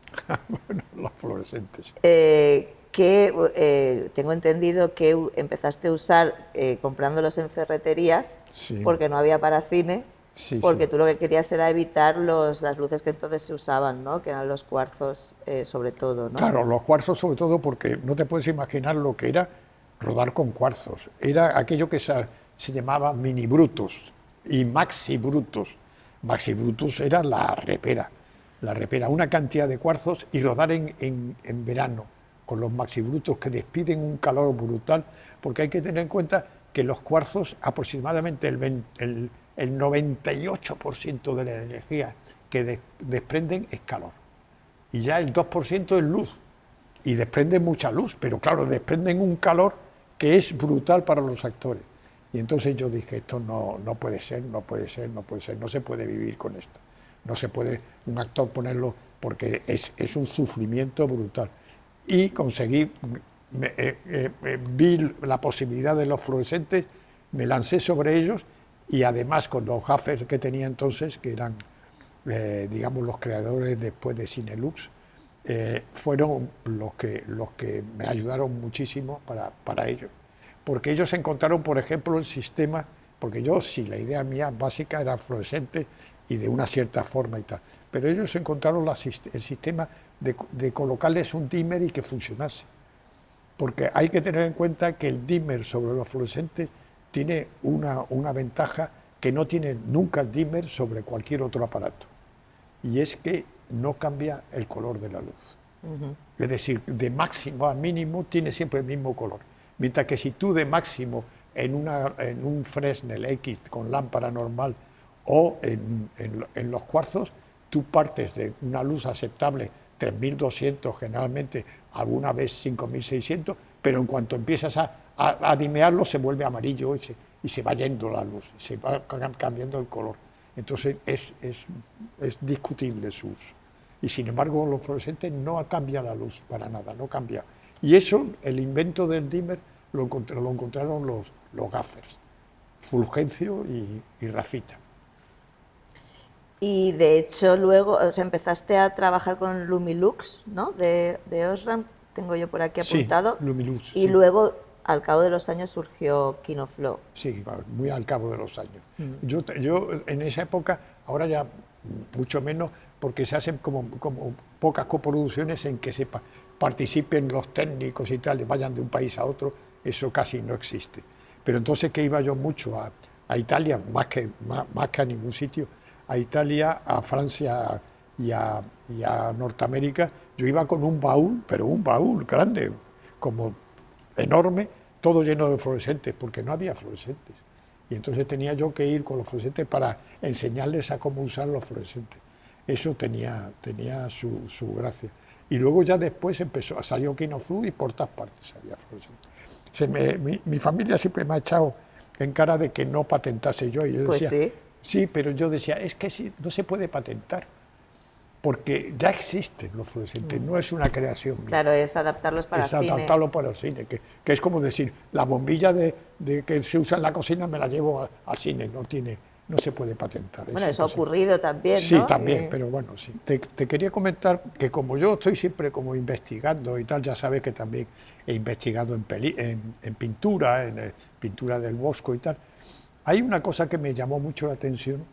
B: Bueno, los fluorescentes.
A: Que tengo entendido que empezaste a usar comprándolos en ferreterías,
B: Sí.
A: porque no había para cine,
B: Sí,
A: porque
B: sí.
A: tú lo que querías era evitar las luces que entonces se usaban, ¿no? Que eran los cuarzos sobre todo, ¿no?
B: Claro, los cuarzos sobre todo porque no te puedes imaginar lo que era rodar con cuarzos. Era aquello que se llamaba mini brutos y maxi brutos. Maxi brutos era la repera, una cantidad de cuarzos y rodar en verano con los maxi brutos que despiden un calor brutal, porque hay que tener en cuenta que los cuarzos aproximadamente el 98% de la energía que desprenden es calor. Y ya el 2% es luz, y desprenden mucha luz, pero claro, desprenden un calor que es brutal para los actores. Y entonces yo dije, esto no puede ser, no se puede vivir con esto. No se puede un actor ponerlo porque es un sufrimiento brutal. Y conseguí, vi la posibilidad de los fluorescentes, me lancé sobre ellos y además con los gaffers que tenía entonces, que eran digamos los creadores después de Cinelux, fueron los que me ayudaron muchísimo para ello. Porque ellos encontraron, por ejemplo, el sistema, porque yo sí, la idea mía básica era fluorescente y de una cierta forma y tal, pero ellos encontraron el sistema de colocarles un dimmer y que funcionase. Porque hay que tener en cuenta que el dimmer sobre los fluorescentes tiene una ventaja que no tiene nunca el dimmer sobre cualquier otro aparato, y es que no cambia el color de la luz. Es decir, de máximo a mínimo tiene siempre el mismo color. Mientras que si tú de máximo en un Fresnel X con lámpara normal o en los cuarzos, tú partes de una luz aceptable, 3200 generalmente, alguna vez 5600, pero en cuanto empiezas a dimearlo se vuelve amarillo y se va yendo la luz, se va cambiando el color. Entonces es discutible su uso. Y sin embargo los fluorescentes no cambia la luz para nada, no cambia. Y eso, el invento del dimmer, lo encontraron los gaffers, Fulgencio y Rafita.
A: Y de hecho luego empezaste a trabajar con Lumilux, ¿no? De Osram, tengo yo por aquí apuntado.
B: Sí, Lumilux.
A: Y
B: sí.
A: luego, al cabo de los años, surgió Kinoflow.
B: Sí, muy al cabo de los años. Yo en esa época, ahora ya mucho menos, porque se hacen como pocas coproducciones en que participen los técnicos y tal, y vayan de un país a otro, eso casi no existe. Pero entonces que iba yo mucho a Italia, más que a ningún sitio, a Italia, a Francia y a Norteamérica, yo iba con un baúl, pero un baúl grande, como enorme, todo lleno de fluorescentes, porque no había fluorescentes. Y entonces tenía yo que ir con los fluorescentes para enseñarles a cómo usar los fluorescentes. Eso tenía su gracia. Y luego ya después salió Kinoflux y por todas partes había fluorescentes. Mi familia siempre me ha echado en cara de que no patentase yo. Y yo
A: Pues
B: decía,
A: sí.
B: sí, pero yo decía, es que sí, no se puede patentar, porque ya existen los fluorescentes, no es una creación mía.
A: Claro, es adaptarlos para
B: Es
A: cine.
B: adaptarlo para el cine, que es como decir, la bombilla de que se usa en la cocina me la llevo al cine, no se puede patentar.
A: Bueno, eso ha ocurrido también, ¿no?
B: Sí, también, pero bueno, sí. Te quería comentar que como yo estoy siempre como investigando y tal, ya sabes que también he investigado en pintura, pintura del Bosco y tal, hay una cosa que me llamó mucho la atención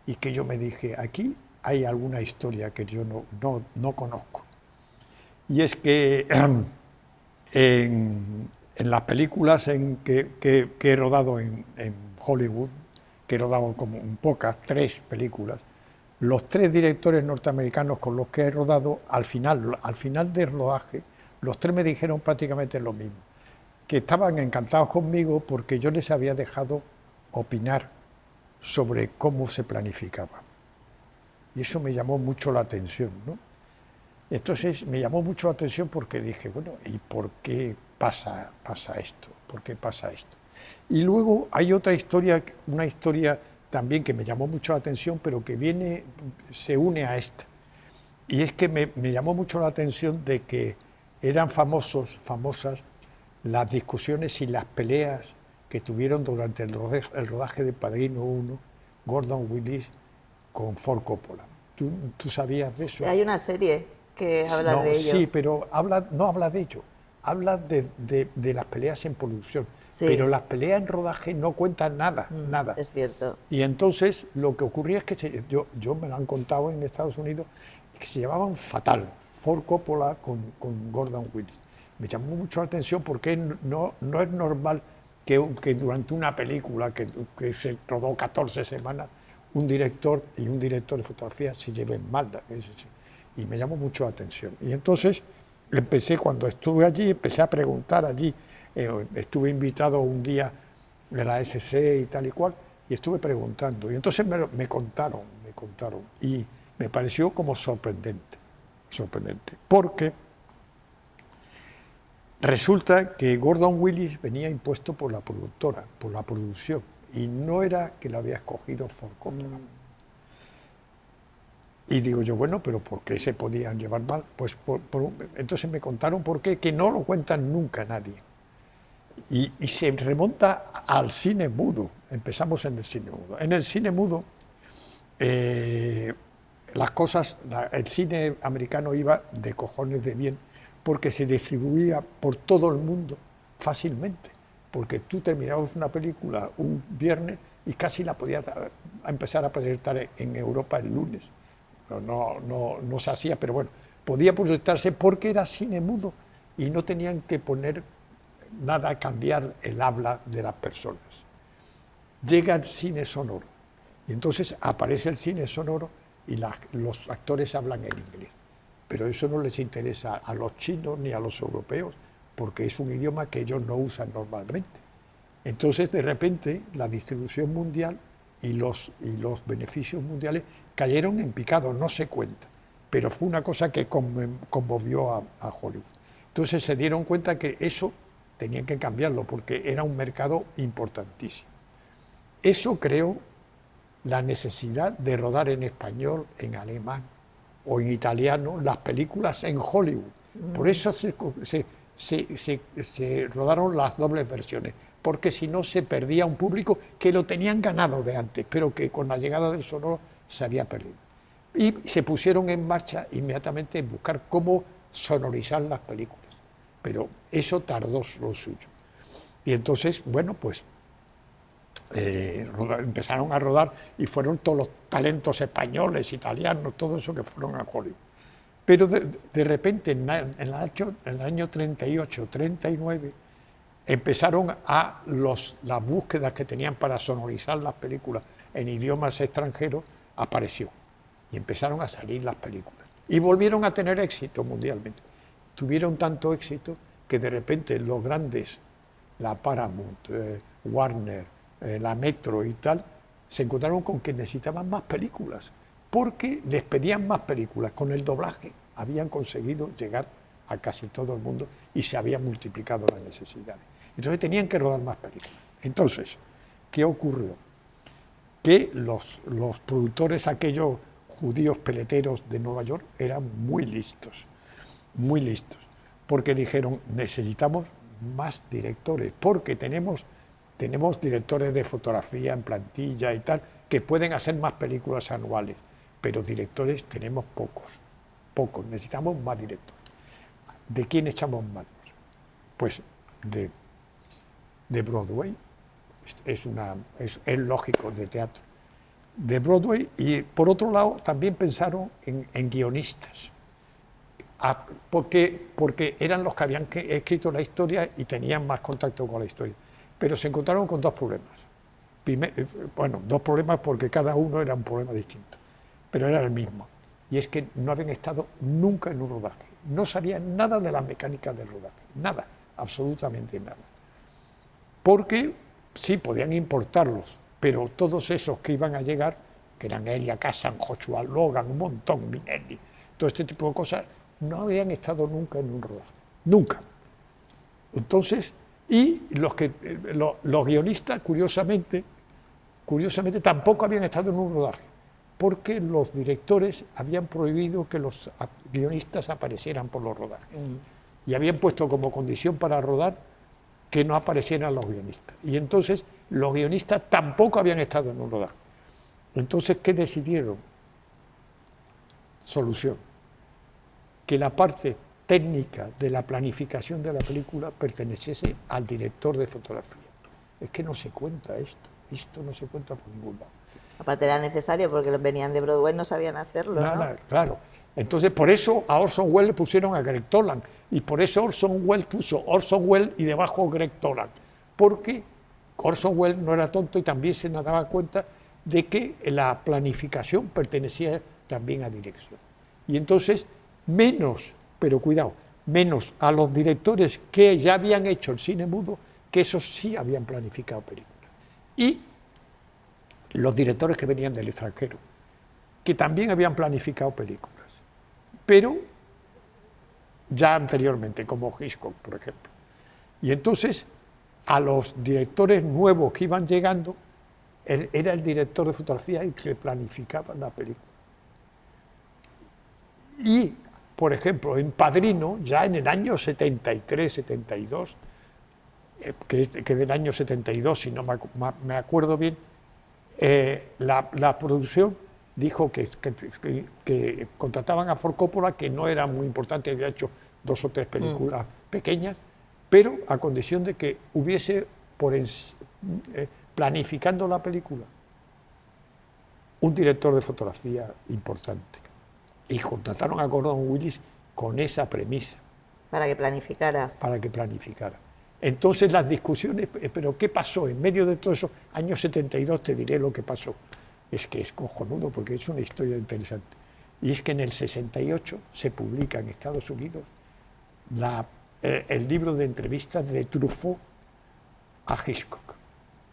B: y que yo me dije, aquí hay alguna historia que yo no conozco. Y es que en las películas que he rodado en Hollywood, que he rodado como pocas, 3 películas, los 3 directores norteamericanos con los que he rodado, al final del rodaje, los 3 me dijeron prácticamente lo mismo, que estaban encantados conmigo porque yo les había dejado opinar sobre cómo se planificaba. Y eso me llamó mucho la atención, ¿no? Entonces me llamó mucho la atención porque dije, bueno, ¿y por qué pasa esto? ¿Por qué pasa esto? Y luego hay otra historia, una historia también que me llamó mucho la atención, pero que se une a esta. Y es que me llamó mucho la atención de que eran famosas las discusiones y las peleas que tuvieron durante el rodaje de Padrino 1, Gordon Willis con Ford Coppola. ¿Tú sabías de eso?
A: Hay una serie que habla de ello.
B: Sí, pero no habla de ello, habla de las peleas en producción,
A: Sí.
B: pero las peleas en rodaje no cuentan nada, nada.
A: Es cierto.
B: Y entonces lo que ocurría es que yo me lo han contado en Estados Unidos, que se llevaban fatal, Ford Coppola con Gordon Willis. Me llamó mucho la atención porque no es normal que durante una película que se rodó 14 semanas, un director y un director de fotografía se lleven mal. Y me llamó mucho la atención. Y entonces cuando estuve allí, empecé a preguntar allí. Estuve invitado un día de la SC y tal y cual, y estuve preguntando. Y entonces me contaron. Y me pareció como sorprendente. Porque resulta que Gordon Willis venía impuesto por la productora, por la producción, y no era que lo había escogido Ford Coppola. Y digo yo, bueno, pero ¿por qué se podían llevar mal? Pues entonces me contaron por qué, que no lo cuentan nunca nadie. Y se remonta al cine mudo. Empezamos en el cine mudo. En el cine mudo, las cosas, el cine americano iba de cojones de bien, porque se distribuía por todo el mundo fácilmente. Porque tú terminabas una película un viernes y casi la podías empezar a proyectar en Europa el lunes. No se hacía, pero bueno, podía proyectarse porque era cine mudo y no tenían que poner nada a cambiar el habla de las personas. Llega el cine sonoro y entonces aparece el cine sonoro y los actores hablan en inglés, pero eso no les interesa a los chinos ni a los europeos porque es un idioma que ellos no usan normalmente. Entonces de repente la distribución mundial y los beneficios mundiales cayeron en picado, no se cuenta, pero fue una cosa que conmovió a Hollywood. Entonces se dieron cuenta que eso tenían que cambiarlo porque era un mercado importantísimo. Eso creó la necesidad de rodar en español, en alemán o en italiano las películas en Hollywood. Por eso se rodaron las dobles versiones, porque si no se perdía un público que lo tenían ganado de antes, pero que con la llegada del sonoro se había perdido. Y se pusieron en marcha inmediatamente en buscar cómo sonorizar las películas, pero eso tardó lo suyo. Y entonces, bueno, pues empezaron a rodar y fueron todos los talentos españoles, italianos, todo eso que fueron a Hollywood. Pero de repente, en el año 38, 39, empezaron las búsquedas que tenían para sonorizar las películas en idiomas extranjeros, apareció. y empezaron a salir las películas. Y volvieron a tener éxito mundialmente. Tuvieron tanto éxito que de repente los grandes, la Paramount, Warner, la Metro y tal, se encontraron con que necesitaban más películas, porque les pedían más películas. Con el doblaje habían conseguido llegar a casi todo el mundo y se habían multiplicado las necesidades. Entonces tenían que rodar más películas. Entonces, ¿qué ocurrió? Que los productores, aquellos judíos peleteros de Nueva York, eran muy listos, porque dijeron, necesitamos más directores, porque tenemos directores de fotografía en plantilla y tal, que pueden hacer más películas anuales, pero directores tenemos pocos, necesitamos más directores. ¿De quién echamos manos? Pues de Broadway, es lógico, de teatro, de Broadway, y por otro lado también pensaron en guionistas, porque eran los que habían escrito la historia y tenían más contacto con la historia. Pero se encontraron con dos problemas. Dos problemas porque cada uno era un problema distinto, pero era el mismo. Y es que no habían estado nunca en un rodaje. No sabían nada de la mecánica del rodaje. Nada, absolutamente nada. Porque sí, podían importarlos, pero todos esos que iban a llegar, que eran Elia Kazan, Joshua Logan, un montón, Minelli, todo este tipo de cosas, no habían estado nunca en un rodaje. Nunca. Entonces, y los guionistas, curiosamente, tampoco habían estado en un rodaje, porque los directores habían prohibido que los guionistas aparecieran por los rodajes. Y habían puesto como condición para rodar que no aparecieran los guionistas. Y entonces los guionistas tampoco habían estado en un rodaje. Entonces, ¿qué decidieron? Solución. Que la parte técnica de la planificación de la película perteneciese al director de fotografía. Es que no se cuenta esto no se cuenta por ningún lado.
A: Aparte era necesario porque venían de Broadway, no sabían hacerlo, ¿no?
B: Claro. Entonces, por eso a Orson Welles le pusieron a Greg Toland, y por eso Orson Welles puso Orson Welles y debajo Greg Toland, porque Orson Welles no era tonto y también se daba cuenta de que la planificación pertenecía también a dirección. Y entonces, menos a los directores que ya habían hecho el cine mudo, que esos sí habían planificado películas. Y los directores que venían del extranjero, que también habían planificado películas, pero ya anteriormente, como Hitchcock, por ejemplo. Y entonces, a los directores nuevos que iban llegando, era el director de fotografía el que planificaba la película. Y, por ejemplo, en Padrino, ya en el año 73, 72, que del año 72, si no me acuerdo bien, la producción dijo que contrataban a Ford Coppola, que no era muy importante, había hecho 2 o 3 películas pequeñas, pero a condición de que hubiese, planificando la película, un director de fotografía importante. Y contrataron a Gordon Willis con esa premisa.
A: Para que planificara.
B: Entonces las discusiones, pero ¿qué pasó? En medio de todo eso, año 72 te diré lo que pasó. Es que es cojonudo porque es una historia interesante. Y es que en el 68 se publica en Estados Unidos el libro de entrevistas de Truffaut a Hitchcock.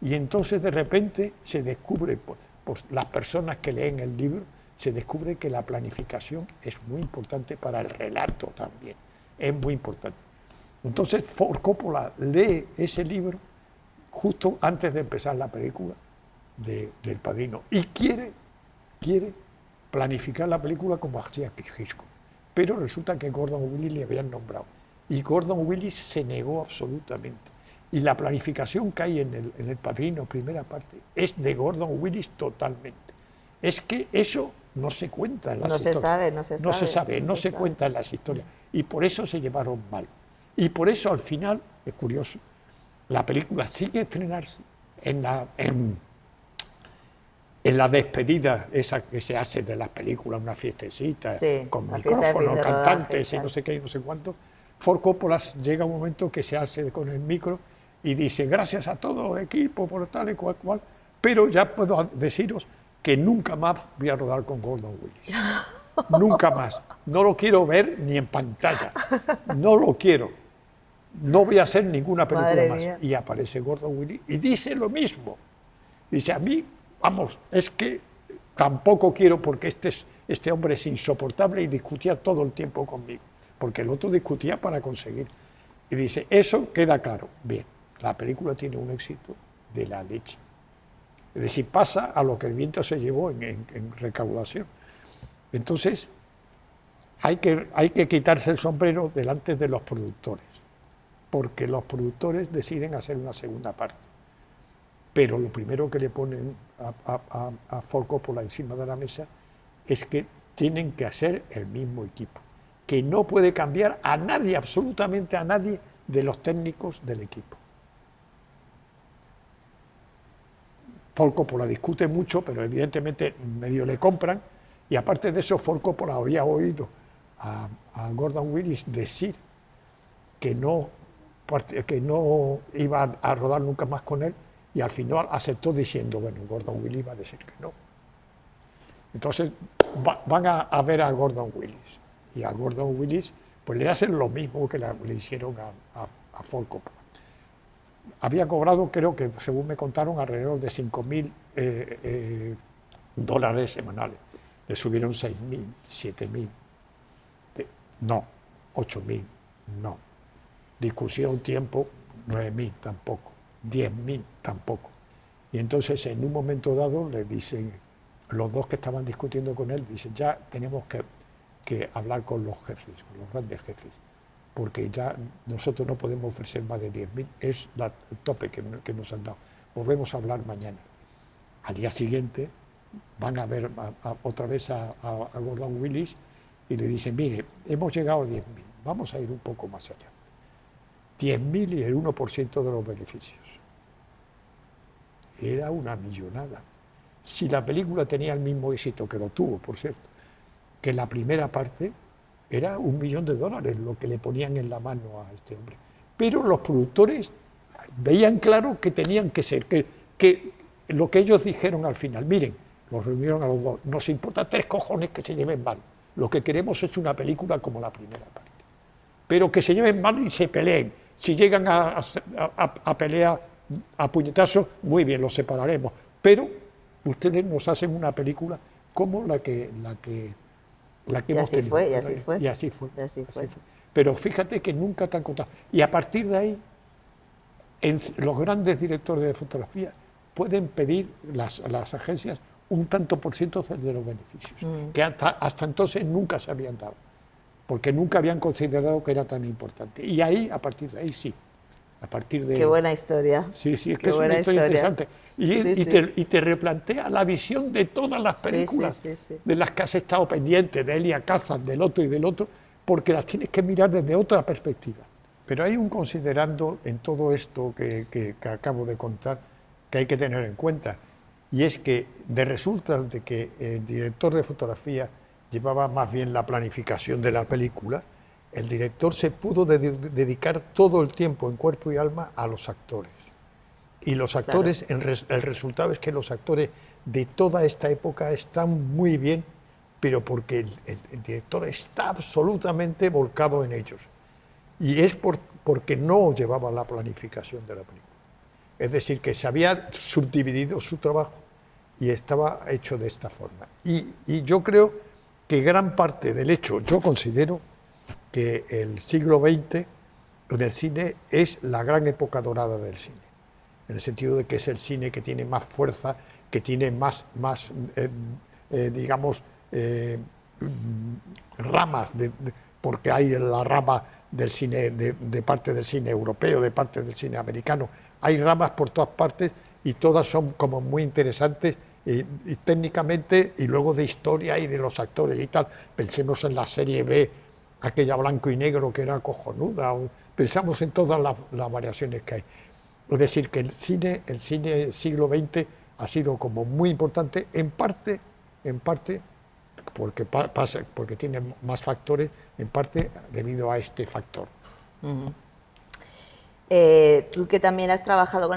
B: Y entonces de repente se descubre, por las personas que leen el libro, se descubre que la planificación es muy importante para el relato también. Es muy importante. Entonces Ford Coppola lee ese libro justo antes de empezar la película del Padrino y quiere planificar la película como hacía Hitchcock. Pero resulta que Gordon Willis le habían nombrado y Gordon Willis se negó absolutamente. Y la planificación que hay en el Padrino, primera parte, es de Gordon Willis totalmente. Es que eso no se cuenta en las historias. No se cuenta en las historias. Y por eso se llevaron mal. Y por eso al final, es curioso, la película sigue estrenarse en la despedida esa que se hace de las películas, una fiestecita, con micrófonos, cantantes y no sé qué y no sé cuánto. Ford Coppola llega un momento que se hace con el micro y dice gracias a todo el equipo por tal y cual, pero ya puedo deciros que nunca más voy a rodar con Gordon Willis. Nunca más. No lo quiero ver ni en pantalla. No lo quiero. No voy a hacer ninguna película
A: Madre
B: más.
A: mía.
B: Y aparece Gordon Willis y dice lo mismo. Dice, a mí, vamos, es que tampoco quiero porque este hombre es insoportable y discutía todo el tiempo conmigo. Porque el otro discutía para conseguir. Y dice, eso queda claro. Bien, la película tiene un éxito de la leche. Es decir, pasa a lo que el viento se llevó en recaudación. Entonces, hay que quitarse el sombrero delante de los productores, porque los productores deciden hacer una segunda parte. Pero lo primero que le ponen a Ford Coppola encima de la mesa es que tienen que hacer el mismo equipo, que no puede cambiar a nadie, absolutamente a nadie, de los técnicos del equipo. Ford Coppola discute mucho, pero evidentemente medio le compran, y aparte de eso, Ford Coppola había oído a Gordon Willis decir que no iba a rodar nunca más con él, y al final aceptó diciendo, bueno, Gordon Willis va a decir que no. Entonces van a ver a Gordon Willis, y a Gordon Willis pues le hacen lo mismo que le hicieron a Ford Coppola. Había cobrado, creo que según me contaron, alrededor de $5.000 semanales. Le subieron 6.000, 7.000, no, 8.000, no. Discusión, tiempo, 9.000 tampoco, 10.000 tampoco. Y entonces en un momento dado le dicen, los dos que estaban discutiendo con él, dicen, ya tenemos que hablar con los jefes, con los grandes jefes, porque ya nosotros no podemos ofrecer más de 10.000, es el tope que nos han dado. Volvemos a hablar mañana. Al día siguiente van a ver otra vez a Gordon Willis y le dicen, mire, hemos llegado a 10.000, vamos a ir un poco más allá. 10.000 y el 1% de los beneficios. Era una millonada. Si la película tenía el mismo éxito, que lo tuvo, por cierto, que la primera parte, era $1 millón lo que le ponían en la mano a este hombre. Pero los productores veían claro que tenían que ser, que lo que ellos dijeron al final, miren, los reunieron a los dos, nos importa 3 cojones que se lleven mal, lo que queremos es una película como la primera parte, pero que se lleven mal y se peleen, si llegan a pelear a puñetazos, muy bien, los separaremos, pero ustedes nos hacen una película como la que hemos tenido.
A: Y así fue.
B: Y así fue.
A: Y así fue.
B: Pero fíjate que nunca te han contado. Y a partir de ahí, los grandes directores de fotografía pueden pedir las agencias un tanto por ciento de los beneficios, que hasta entonces nunca se habían dado, porque nunca habían considerado que era tan importante. Y ahí, a partir de ahí, sí. A partir de...
A: Qué buena historia.
B: Sí, es que es una historia interesante. Y te replantea la visión de todas las películas de las que has estado pendiente, de Elia Kazan, del otro y del otro, porque las tienes que mirar desde otra perspectiva. Pero hay un considerando en todo esto que acabo de contar que hay que tener en cuenta, y es que resulta de que el director de fotografía llevaba más bien la planificación de la película. El director se pudo dedicar todo el tiempo en cuerpo y alma a los actores. Y los actores, claro, el resultado es que los actores de toda esta época están muy bien, pero porque el director está absolutamente volcado en ellos. Y es porque no llevaba la planificación de la película. Es decir, que se había subdividido su trabajo y estaba hecho de esta forma. Y yo creo que gran parte del hecho, yo considero que el siglo XX en el cine es la gran época dorada del cine, en el sentido de que es el cine que tiene más fuerza, que tiene más ramas, porque hay la rama del cine, de parte del cine europeo, de parte del cine americano, hay ramas por todas partes y todas son como muy interesantes y técnicamente, y luego de historia y de los actores y tal. Pensemos en la serie B, aquella blanco y negro que era cojonuda, o pensamos en todas las variaciones que hay. Es decir, que el cine siglo XX ha sido como muy importante, en parte porque tiene más factores, en parte debido a este factor.
A: Tú que también has trabajado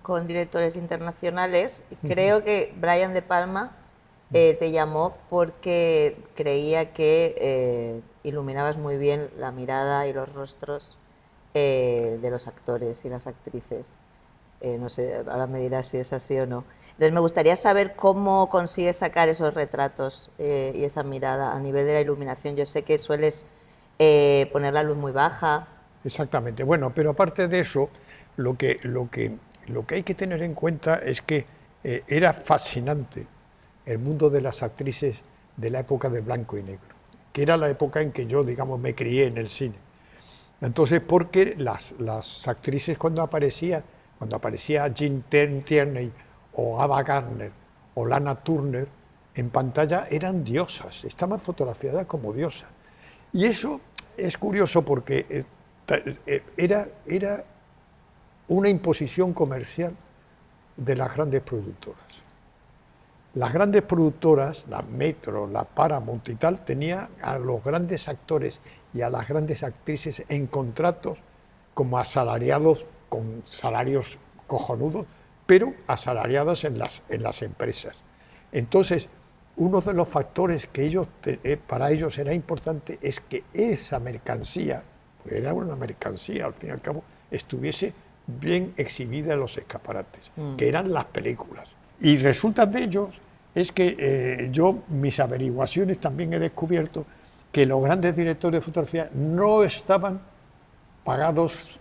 A: con directores internacionales, creo que Brian De Palma te llamó porque creía que iluminabas muy bien la mirada y los rostros de los actores y las actrices. No sé, ahora me dirás si es así o no. Entonces me gustaría saber cómo consigues sacar esos retratos y esa mirada a nivel de la iluminación. Yo sé que sueles poner la luz muy baja.
B: Exactamente. Bueno, pero aparte de eso, lo que hay que tener en cuenta es que era fascinante el mundo de las actrices de la época de blanco y negro, que era la época en que yo, digamos, me crié en el cine. Entonces, porque las actrices cuando aparecía Jean Tierney o Ava Gardner o Lana Turner en pantalla eran diosas, estaban fotografiadas como diosas. Y eso es curioso porque era una imposición comercial de las grandes productoras. Las grandes productoras, la Metro, la Paramount y tal, tenían a los grandes actores y a las grandes actrices en contratos como asalariados con salarios cojonudos, pero asalariados en las empresas. Entonces, uno de los factores que para ellos era importante es que esa mercancía, porque era una mercancía al fin y al cabo, estuviese bien exhibida en los escaparates, que eran las películas. Y resulta de ellos es que mis averiguaciones también he descubierto que los grandes directores de fotografía no estaban pagados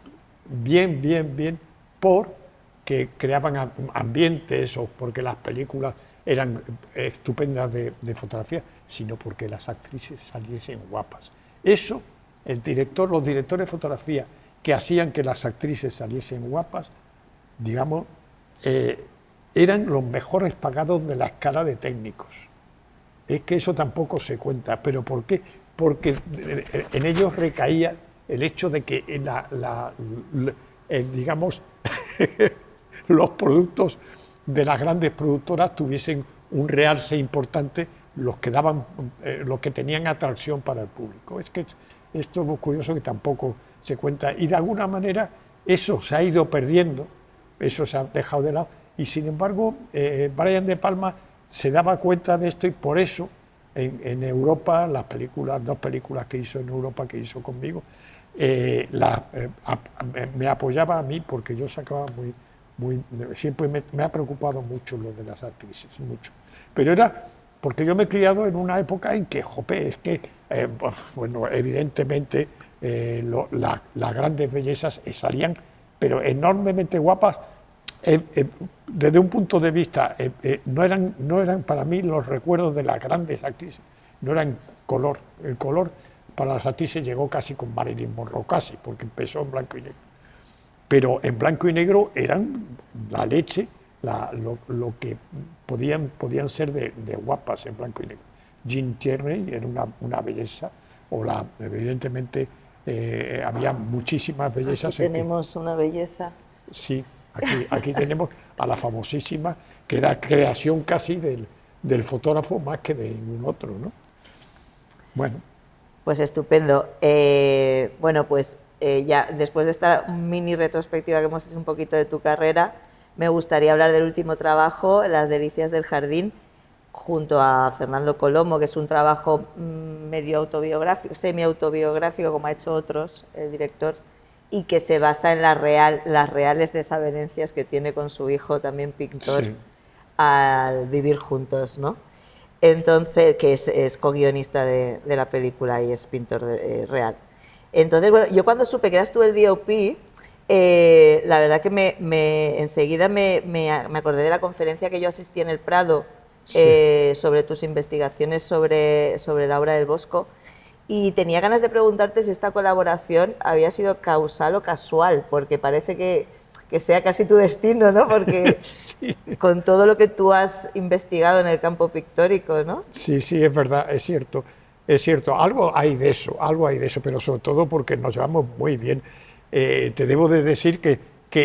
B: bien porque creaban ambientes o porque las películas eran estupendas de fotografía, sino porque las actrices saliesen guapas. Eso, los directores de fotografía que hacían que las actrices saliesen guapas, digamos, eran los mejores pagados de la escala de técnicos. Es que eso tampoco se cuenta. ¿Pero por qué? Porque en ellos recaía el hecho de que digamos, los productos de las grandes productoras tuviesen un realce importante, los que tenían atracción para el público. Es que esto es muy curioso que tampoco se cuenta. Y de alguna manera eso se ha ido perdiendo, eso se ha dejado de lado. Y sin embargo, Brian De Palma se daba cuenta de esto y por eso en Europa, dos películas que hizo en Europa, que hizo conmigo, me apoyaba a mí porque yo sacaba siempre me ha preocupado mucho lo de las actrices, mucho. Pero era porque yo me he criado en una época en que, es que, bueno, evidentemente las grandes bellezas salían, pero enormemente guapas. Desde un punto de vista, no eran para mí los recuerdos de las grandes actrices, no eran color. El color para las actrices llegó casi con Marilyn Monroe, casi, porque empezó en blanco y negro. Pero en blanco y negro eran la leche, lo que podían ser de guapas en blanco y negro. Jean Tierney era una belleza, evidentemente había muchísimas bellezas.
A: Aquí tenemos una belleza.
B: Sí. Aquí tenemos a la famosísima, que era creación casi del fotógrafo más que de ningún otro, ¿no? Bueno.
A: Pues estupendo. Bueno, pues ya después de esta mini retrospectiva que hemos hecho un poquito de tu carrera, me gustaría hablar del último trabajo, Las delicias del jardín, junto a Fernando Colomo, que es un trabajo medio autobiográfico, semi-autobiográfico, como ha hecho otros, el director, y que se basa en las reales desavenencias que tiene con su hijo, también pintor, sí, al vivir juntos, ¿no? Entonces, que es co-guionista de la película y es pintor real. Entonces, bueno, yo cuando supe que eras tú el DOP, la verdad que enseguida me acordé de la conferencia que yo asistí en el Prado, sí, sobre tus investigaciones sobre la obra del Bosco. Y tenía ganas de preguntarte si esta colaboración había sido causal o casual, porque parece que sea casi tu destino, ¿no? Porque sí, con todo lo que tú has investigado en el campo pictórico, ¿no?
B: Sí, es verdad, es cierto. Algo hay de eso, pero sobre todo porque nos llevamos muy bien. Te debo de decir que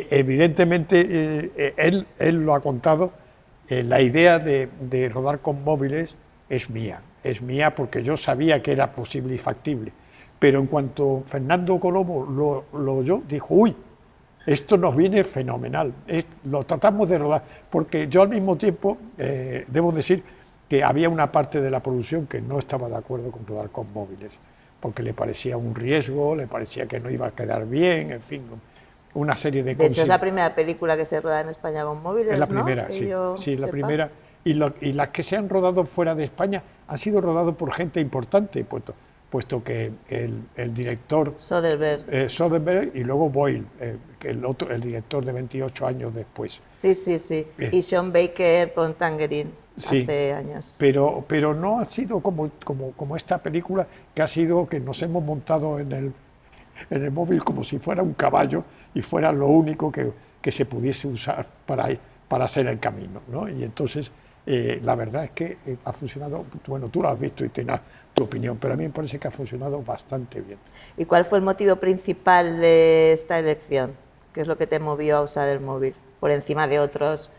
B: evidentemente él lo ha contado, la idea de rodar con móviles es mía porque yo sabía que era posible y factible, Pero en cuanto Fernando Colomo lo oyó, dijo, uy, esto nos viene fenomenal, lo tratamos de rodar, porque yo al mismo tiempo, debo decir que había una parte de la producción que no estaba de acuerdo con rodar con móviles, porque le parecía un riesgo, le parecía que no iba a quedar bien, en fin, una serie de
A: De hecho, es la primera película que se rueda en España con móviles,
B: es la
A: ¿no?
B: primera,
A: Que
B: sí,
A: yo
B: sí, es la
A: sepa.
B: primera. Y las que se han rodado fuera de España han sido rodados por gente importante, puesto que el director
A: Soderbergh.
B: Soderbergh y luego Boyle, que el director de 28 años después.
A: Sí, sí, sí.
B: Bien.
A: Y Sean Baker con Tangerine
B: Sí,
A: hace años.
B: pero no ha sido como esta película, que ha sido que nos hemos montado en el móvil como si fuera un caballo y fuera lo único que se pudiese usar para hacer el camino, ¿no? Y entonces, la verdad es que ha funcionado, bueno, tú lo has visto y tienes tu opinión, pero a mí me parece que ha funcionado bastante bien.
A: ¿Y cuál fue el motivo principal de esta elección? ¿Qué es lo que te movió a usar el móvil? Por encima de otros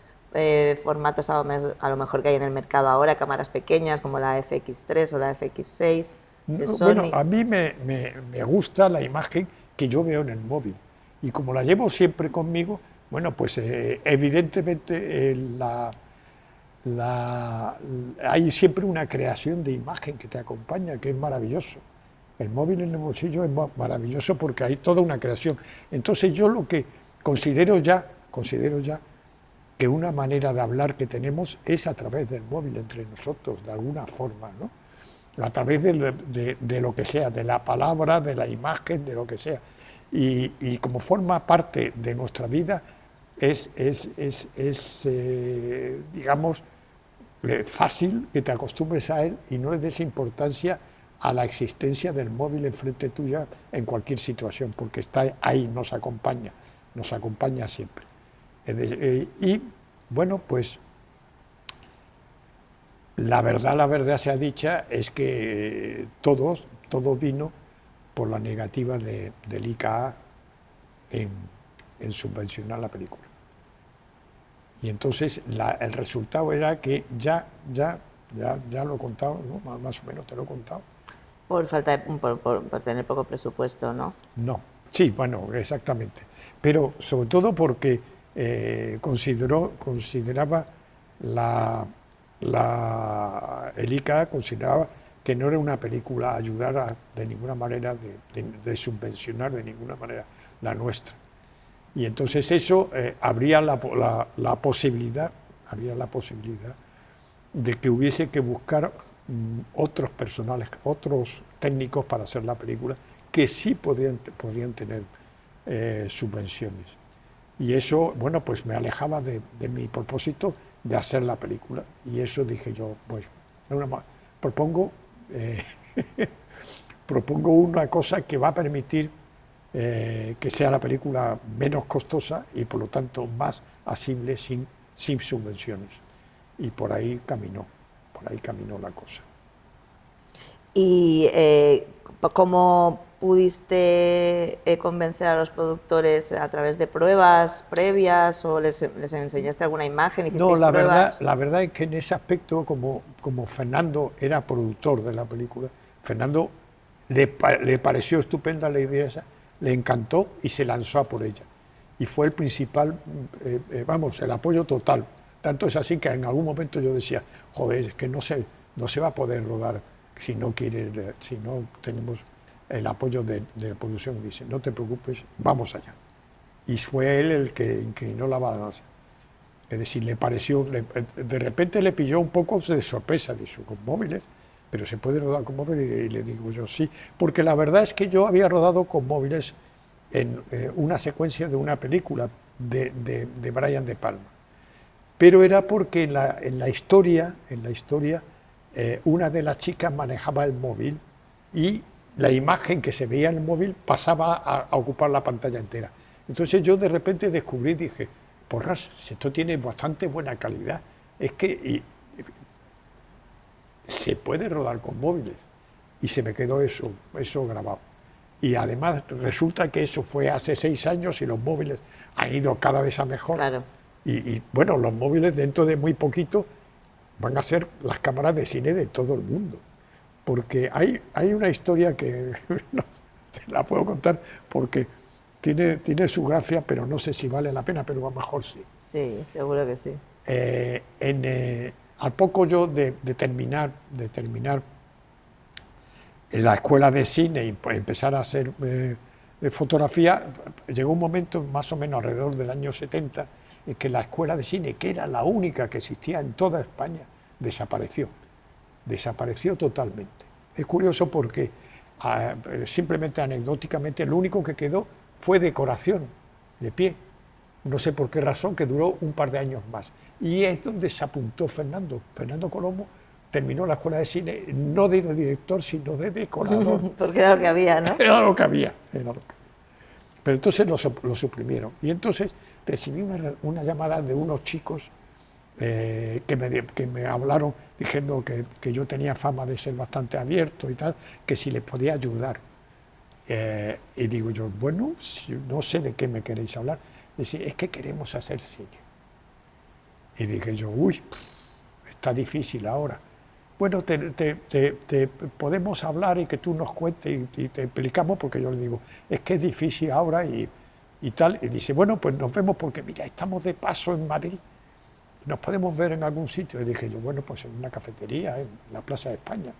A: formatos a lo mejor que hay en el mercado ahora, cámaras pequeñas como la FX3 o la FX6 de Sony.
B: Bueno, a mí me gusta la imagen que yo veo en el móvil. Y como la llevo siempre conmigo, bueno, pues evidentemente hay siempre una creación de imagen que te acompaña, que es maravilloso. El móvil en el bolsillo es maravilloso porque hay toda una creación. Entonces yo lo que considero ya que una manera de hablar que tenemos es a través del móvil entre nosotros, de alguna forma, ¿no? A través de lo que sea, de la palabra, de la imagen, de lo que sea. Y como forma parte de nuestra vida, digamos, fácil que te acostumbres a él y no le des importancia a la existencia del móvil enfrente tuya en cualquier situación, porque está ahí, nos acompaña siempre. Y bueno, pues la verdad sea dicha, es que todo vino por la negativa del ICA en subvencionar la película. Y entonces el resultado era que ya lo he contado, ¿no? Más o menos te lo he contado.
A: Por falta por tener poco presupuesto, ¿no?
B: No, sí, bueno, exactamente. Pero sobre todo porque consideraba el ICA consideraba que no era una película a ayudar de ninguna manera, de subvencionar de ninguna manera la nuestra. Y entonces eso habría la posibilidad de que hubiese que buscar otros personales, otros técnicos para hacer la película, que sí podrían tener subvenciones. Y eso, bueno, pues me alejaba de mi propósito de hacer la película. Y eso dije yo, pues, propongo una cosa que va a permitir que sea la película menos costosa y por lo tanto más asible sin subvenciones. Y por ahí caminó la cosa.
A: ¿Y cómo pudiste convencer a los productores a través de pruebas previas o les enseñaste alguna imagen?
B: No,
A: pruebas?
B: la verdad es que en ese aspecto, como Fernando era productor de la película, Fernando le pareció estupenda la idea esa, le encantó y se lanzó a por ella. Y fue el principal, el apoyo total. Tanto es así que en algún momento yo decía, joder, es que no se va a poder rodar si no tenemos el apoyo de la producción. Y dice, no te preocupes, vamos allá. Y fue él el que inclinó la balanza. Es decir, de repente le pilló un poco de sorpresa, dice, con móviles, pero se puede rodar con móviles, y le digo yo sí, porque la verdad es que yo había rodado con móviles en una secuencia de una película de Brian De Palma, pero era porque en la historia una de las chicas manejaba el móvil y la imagen que se veía en el móvil pasaba a ocupar la pantalla entera. Entonces yo de repente descubrí, dije, porras, esto tiene bastante buena calidad, es que se puede rodar con móviles. Y se me quedó eso grabado. Y además resulta que eso fue hace 6 años y los móviles han ido cada vez a mejor.
A: Claro.
B: Y bueno, los móviles dentro de muy poquito van a ser las cámaras de cine de todo el mundo. porque hay una historia que no te la puedo contar porque tiene su gracia, pero no sé si vale la pena, pero a lo mejor sí.
A: Sí, seguro que sí.
B: Al poco yo de terminar en la escuela de cine y pues, empezar a hacer fotografía, llegó un momento más o menos alrededor del año 70 en que la escuela de cine, que era la única que existía en toda España, desapareció totalmente. Es curioso porque simplemente anecdóticamente lo único que quedó fue decoración de pie. No sé por qué razón, que duró un par de años más. Y es donde se apuntó Fernando Colomo. Terminó la escuela de cine, no de director, sino de decorador.
A: Porque era lo que había, ¿no?
B: Era lo que había. Pero entonces lo suprimieron. Y entonces recibí una llamada de unos chicos que me hablaron diciendo que yo tenía fama de ser bastante abierto y tal, que si les podía ayudar. Y digo yo, bueno, no sé de qué me queréis hablar. Dice, es que queremos hacer cine. Y dije yo, uy, está difícil ahora. Bueno, te podemos hablar y que tú nos cuentes y te explicamos, porque yo le digo, es que es difícil ahora y tal. Y dice, bueno, pues nos vemos porque, mira, estamos de paso en Madrid. ¿Nos podemos ver en algún sitio? Y dije yo, bueno, pues en una cafetería, en la Plaza de España.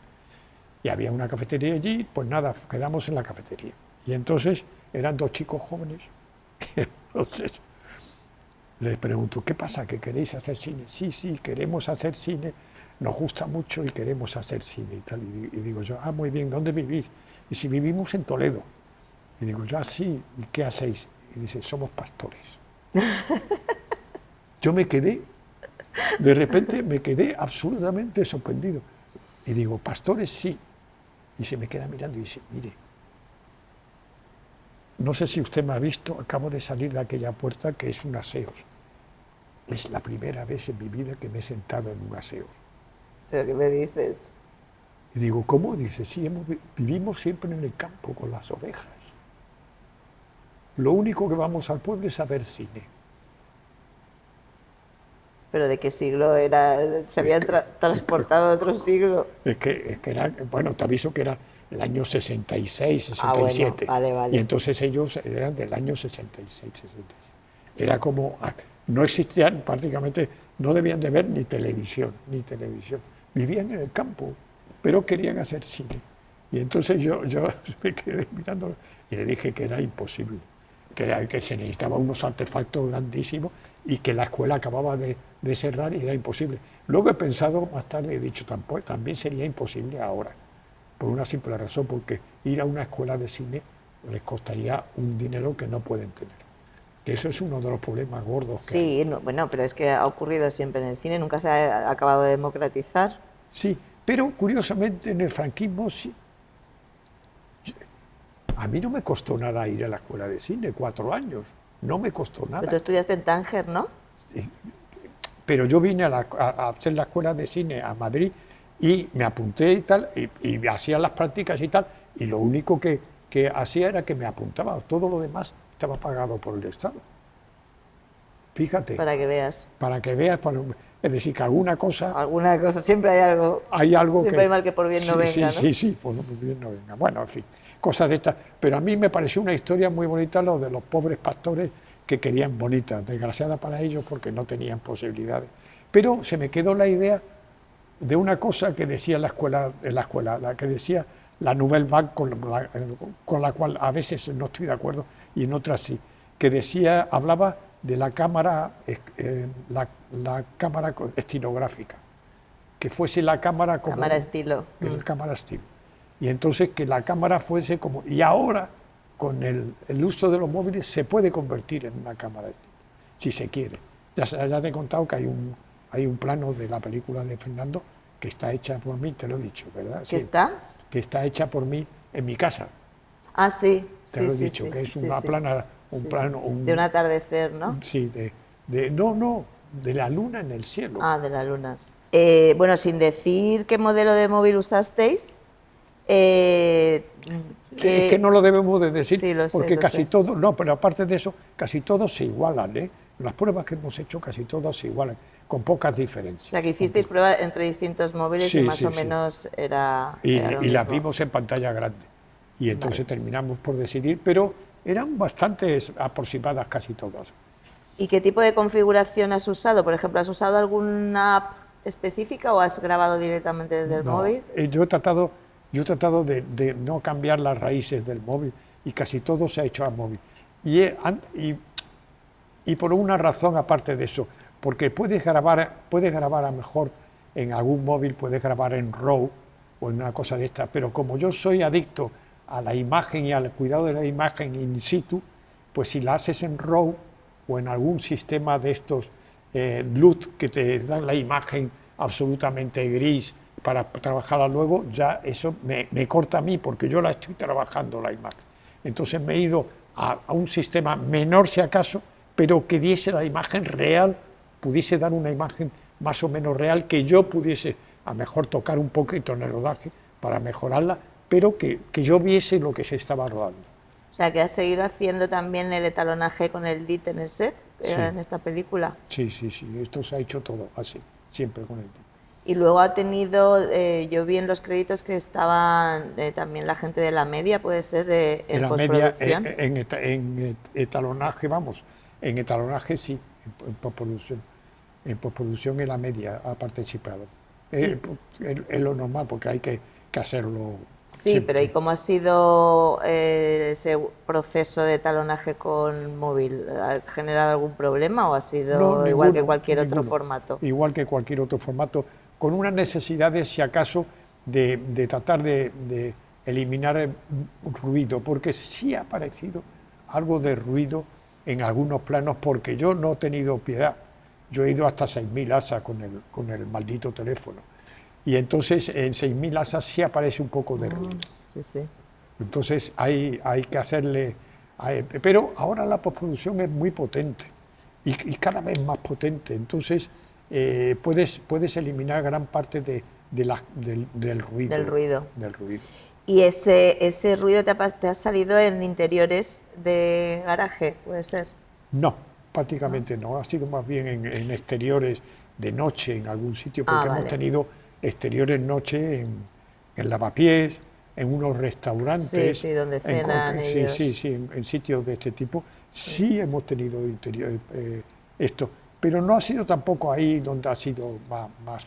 B: Y había una cafetería allí, pues nada, quedamos en la cafetería. Y entonces eran dos chicos jóvenes. Entonces les pregunto, ¿qué pasa? ¿Que queréis hacer cine? Sí, queremos hacer cine, nos gusta mucho y queremos hacer cine y tal. Y digo yo, muy bien, ¿dónde vivís? Y si vivimos en Toledo. Y digo yo, sí, ¿y qué hacéis? Y dice, somos pastores. Yo de repente me quedé absolutamente sorprendido. Y digo, pastores, sí. Y se me queda mirando y dice, mire, no sé si usted me ha visto, acabo de salir de aquella puerta que es un aseo. Es la primera vez en mi vida que me he sentado en un aseo.
A: ¿Pero qué me dices?
B: Y digo, ¿cómo? Dice, sí, vivimos siempre en el campo con las ovejas. Lo único que vamos al pueblo es a ver cine.
A: ¿Pero de qué siglo era? ¿Se habían transportado a otro siglo?
B: Es que era, bueno, te aviso que era el año 66, 67.
A: Bueno, vale.
B: Y entonces ellos eran del año 66, 67. Era como, no existían prácticamente, no debían de ver ni televisión. Vivían en el campo, pero querían hacer cine. Y entonces yo me quedé mirándolo y le dije que era imposible, que se necesitaban unos artefactos grandísimos y que la escuela acababa de cerrar y era imposible. Luego he pensado más tarde, he dicho, también sería imposible ahora, por una simple razón, porque ir a una escuela de cine les costaría un dinero que no pueden tener. Que eso es uno de los problemas gordos que hay.
A: Sí, bueno, pero es que ha ocurrido siempre en el cine, nunca se ha acabado de democratizar.
B: Sí, pero curiosamente en el franquismo sí. A mí no me costó nada ir a la escuela de cine, 4 años, no me costó nada.
A: Pero tú estudiaste en Tánger, ¿no?
B: Sí. Pero yo vine a hacer la escuela de cine a Madrid y me apunté y tal, y hacía las prácticas y tal, y lo único que hacía era que me apuntaba, todo lo demás estaba pagado por el Estado. Fíjate.
A: Para que veas.
B: Para que veas, es decir, que alguna cosa,
A: siempre hay algo. Siempre
B: que...
A: hay mal que por bien no venga, ¿no?
B: Sí, por bien no venga. Bueno, en fin, cosas de estas. Pero a mí me pareció una historia muy bonita lo de los pobres pastores que querían bonitas, desgraciada para ellos porque no tenían posibilidades. Pero se me quedó la idea de una cosa que decía en la escuela, la que decía la Nouvelle Vague, con la cual a veces no estoy de acuerdo y en otras sí, que decía, hablaba de la cámara, la cámara estilográfica, que fuese la cámara como...
A: Cámara estilo.
B: Cámara estilo. Y entonces que la cámara fuese como... Y ahora, con el uso de los móviles, se puede convertir en una cámara estilo, si se quiere. Ya te he contado que hay un plano de la película de Fernando que está hecha por mí, te lo he dicho, ¿verdad?
A: ¿Qué está?
B: Que está hecha por mí en mi casa.
A: Ah, sí.
B: Te lo he dicho, que es una plana...
A: de un atardecer, ¿no?
B: Sí, no, de la luna en el cielo.
A: Ah, de las lunas. Bueno, sin decir qué modelo de móvil usasteis,
B: Es que no lo debemos de decir,
A: Sí, lo sé,
B: porque
A: lo
B: casi
A: sé.
B: todos, no, pero aparte de eso, casi todos se igualan, ¿eh? Las pruebas que hemos hecho casi todas se igualan, con pocas
A: O
B: diferencias.
A: sea, que hicisteis pruebas entre distintos móviles
B: Sí,
A: y más
B: sí,
A: o
B: sí.
A: menos era,
B: Y,
A: era lo
B: y las
A: mismo.
B: vimos en pantalla grande. Y entonces
A: Vale.
B: terminamos por decidir, pero eran bastante aproximadas casi todas.
A: ¿Y qué tipo de configuración has usado? Por ejemplo, ¿has usado alguna app específica o has grabado directamente desde el
B: No,
A: móvil?
B: yo he tratado de no cambiar las raíces del móvil y casi todo se ha hecho al móvil. Y por una razón aparte de eso, porque puedes grabar a lo mejor en algún móvil, puedes grabar en RAW o en una cosa de esta, pero como yo soy adicto a la imagen y al cuidado de la imagen in situ, pues si la haces en RAW o en algún sistema de estos LUT que te dan la imagen absolutamente gris para trabajarla luego, ya eso me corta a mí porque yo la estoy trabajando la imagen. Entonces me he ido a un sistema menor si acaso, pero que diese la imagen real, pudiese dar una imagen más o menos real, que yo pudiese a lo mejor tocar un poquito en el rodaje para mejorarla, pero que yo viese lo que se estaba rodando.
A: O sea, que has seguido haciendo también el etalonaje con el DIT en el set,
B: Sí.
A: en esta película.
B: Sí, esto se ha hecho todo así, siempre con el...
A: Y luego ha tenido, yo vi en los créditos que estaban también la gente de la media, puede ser,
B: En
A: en
B: la media,
A: postproducción.
B: en etalonaje, vamos, en etalonaje sí, en postproducción. En postproducción en la media ha participado. Es lo normal porque hay que hacerlo.
A: Sí,
B: siempre.
A: pero ¿y cómo ha sido ese proceso de talonaje con móvil? ¿Ha generado algún problema o ha sido
B: No,
A: igual que
B: ninguno,
A: cualquier otro
B: ninguno.
A: formato?
B: Igual que cualquier otro formato, con unas necesidades, si acaso, de tratar de eliminar el ruido, porque sí ha aparecido algo de ruido en algunos planos, porque yo no he tenido piedad. Yo he ido hasta 6.000 asas con el maldito teléfono. Y entonces en 6.000 asas sí aparece un poco de ruido.
A: Sí, sí.
B: Entonces hay que hacerle... Pero ahora la postproducción es muy potente y cada vez más potente. Entonces puedes eliminar gran parte del ruido.
A: Del ruido.
B: Del ruido.
A: ¿Y ese ruido te ha salido en interiores de garaje, puede ser?
B: No, prácticamente no. Ha sido más bien en exteriores de noche en algún sitio, porque hemos
A: Vale.
B: tenido exteriores noche en lavapiés, en unos restaurantes.
A: Sí, donde
B: en
A: cenan ellos.
B: Sí, en sitios de este tipo. Sí hemos tenido interiores, esto, pero no ha sido tampoco ahí donde ha sido más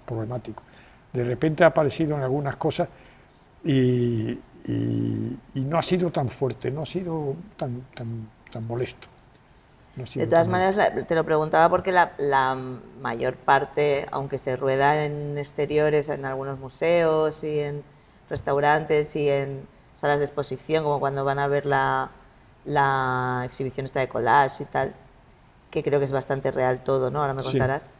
B: problemático. De repente ha aparecido en algunas cosas y no ha sido tan fuerte, no ha sido tan molesto. No ha sido
A: De todas
B: tan
A: maneras, te lo preguntaba porque la mayor parte, aunque se rueda en exteriores, en algunos museos y en restaurantes y en salas de exposición, como cuando van a ver la exhibición esta de collage y tal, que creo que es bastante real todo, ¿no? Ahora me
B: Sí.
A: contarás.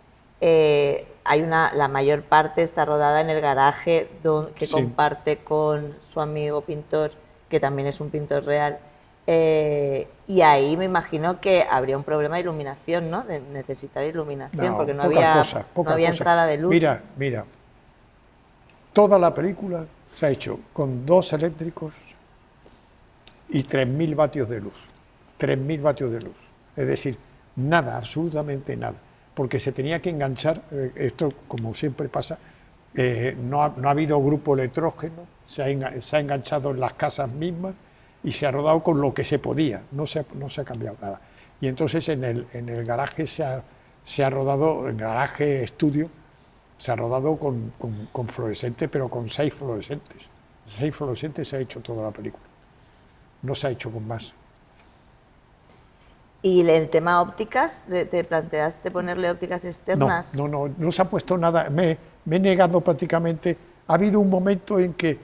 A: La mayor parte está rodada en el garaje que
B: Sí.
A: comparte con su amigo pintor, que también es un pintor real. Y ahí me imagino que habría un problema de iluminación, ¿no? De necesitar iluminación,
B: No,
A: porque no
B: poca
A: había,
B: cosa,
A: no
B: poca
A: había
B: cosa.
A: entrada de luz.
B: Mira, toda la película se ha hecho con 2 eléctricos y 3.000 vatios de luz. 3.000 vatios de luz. Es decir, nada, absolutamente nada. Porque se tenía que enganchar, esto como siempre pasa, no ha habido grupo electrógeno, se ha enganchado en las casas mismas y se ha rodado con lo que se podía, no se ha cambiado nada. Y entonces en el garaje se ha rodado, en el garaje estudio, se ha rodado con fluorescentes, pero con 6 fluorescentes. 6 fluorescentes se ha hecho toda la película. No se ha hecho con más.
A: ¿Y el tema ópticas? ¿Te planteaste ponerle ópticas externas?
B: No se ha puesto nada. Me he negado prácticamente. Ha habido un momento en que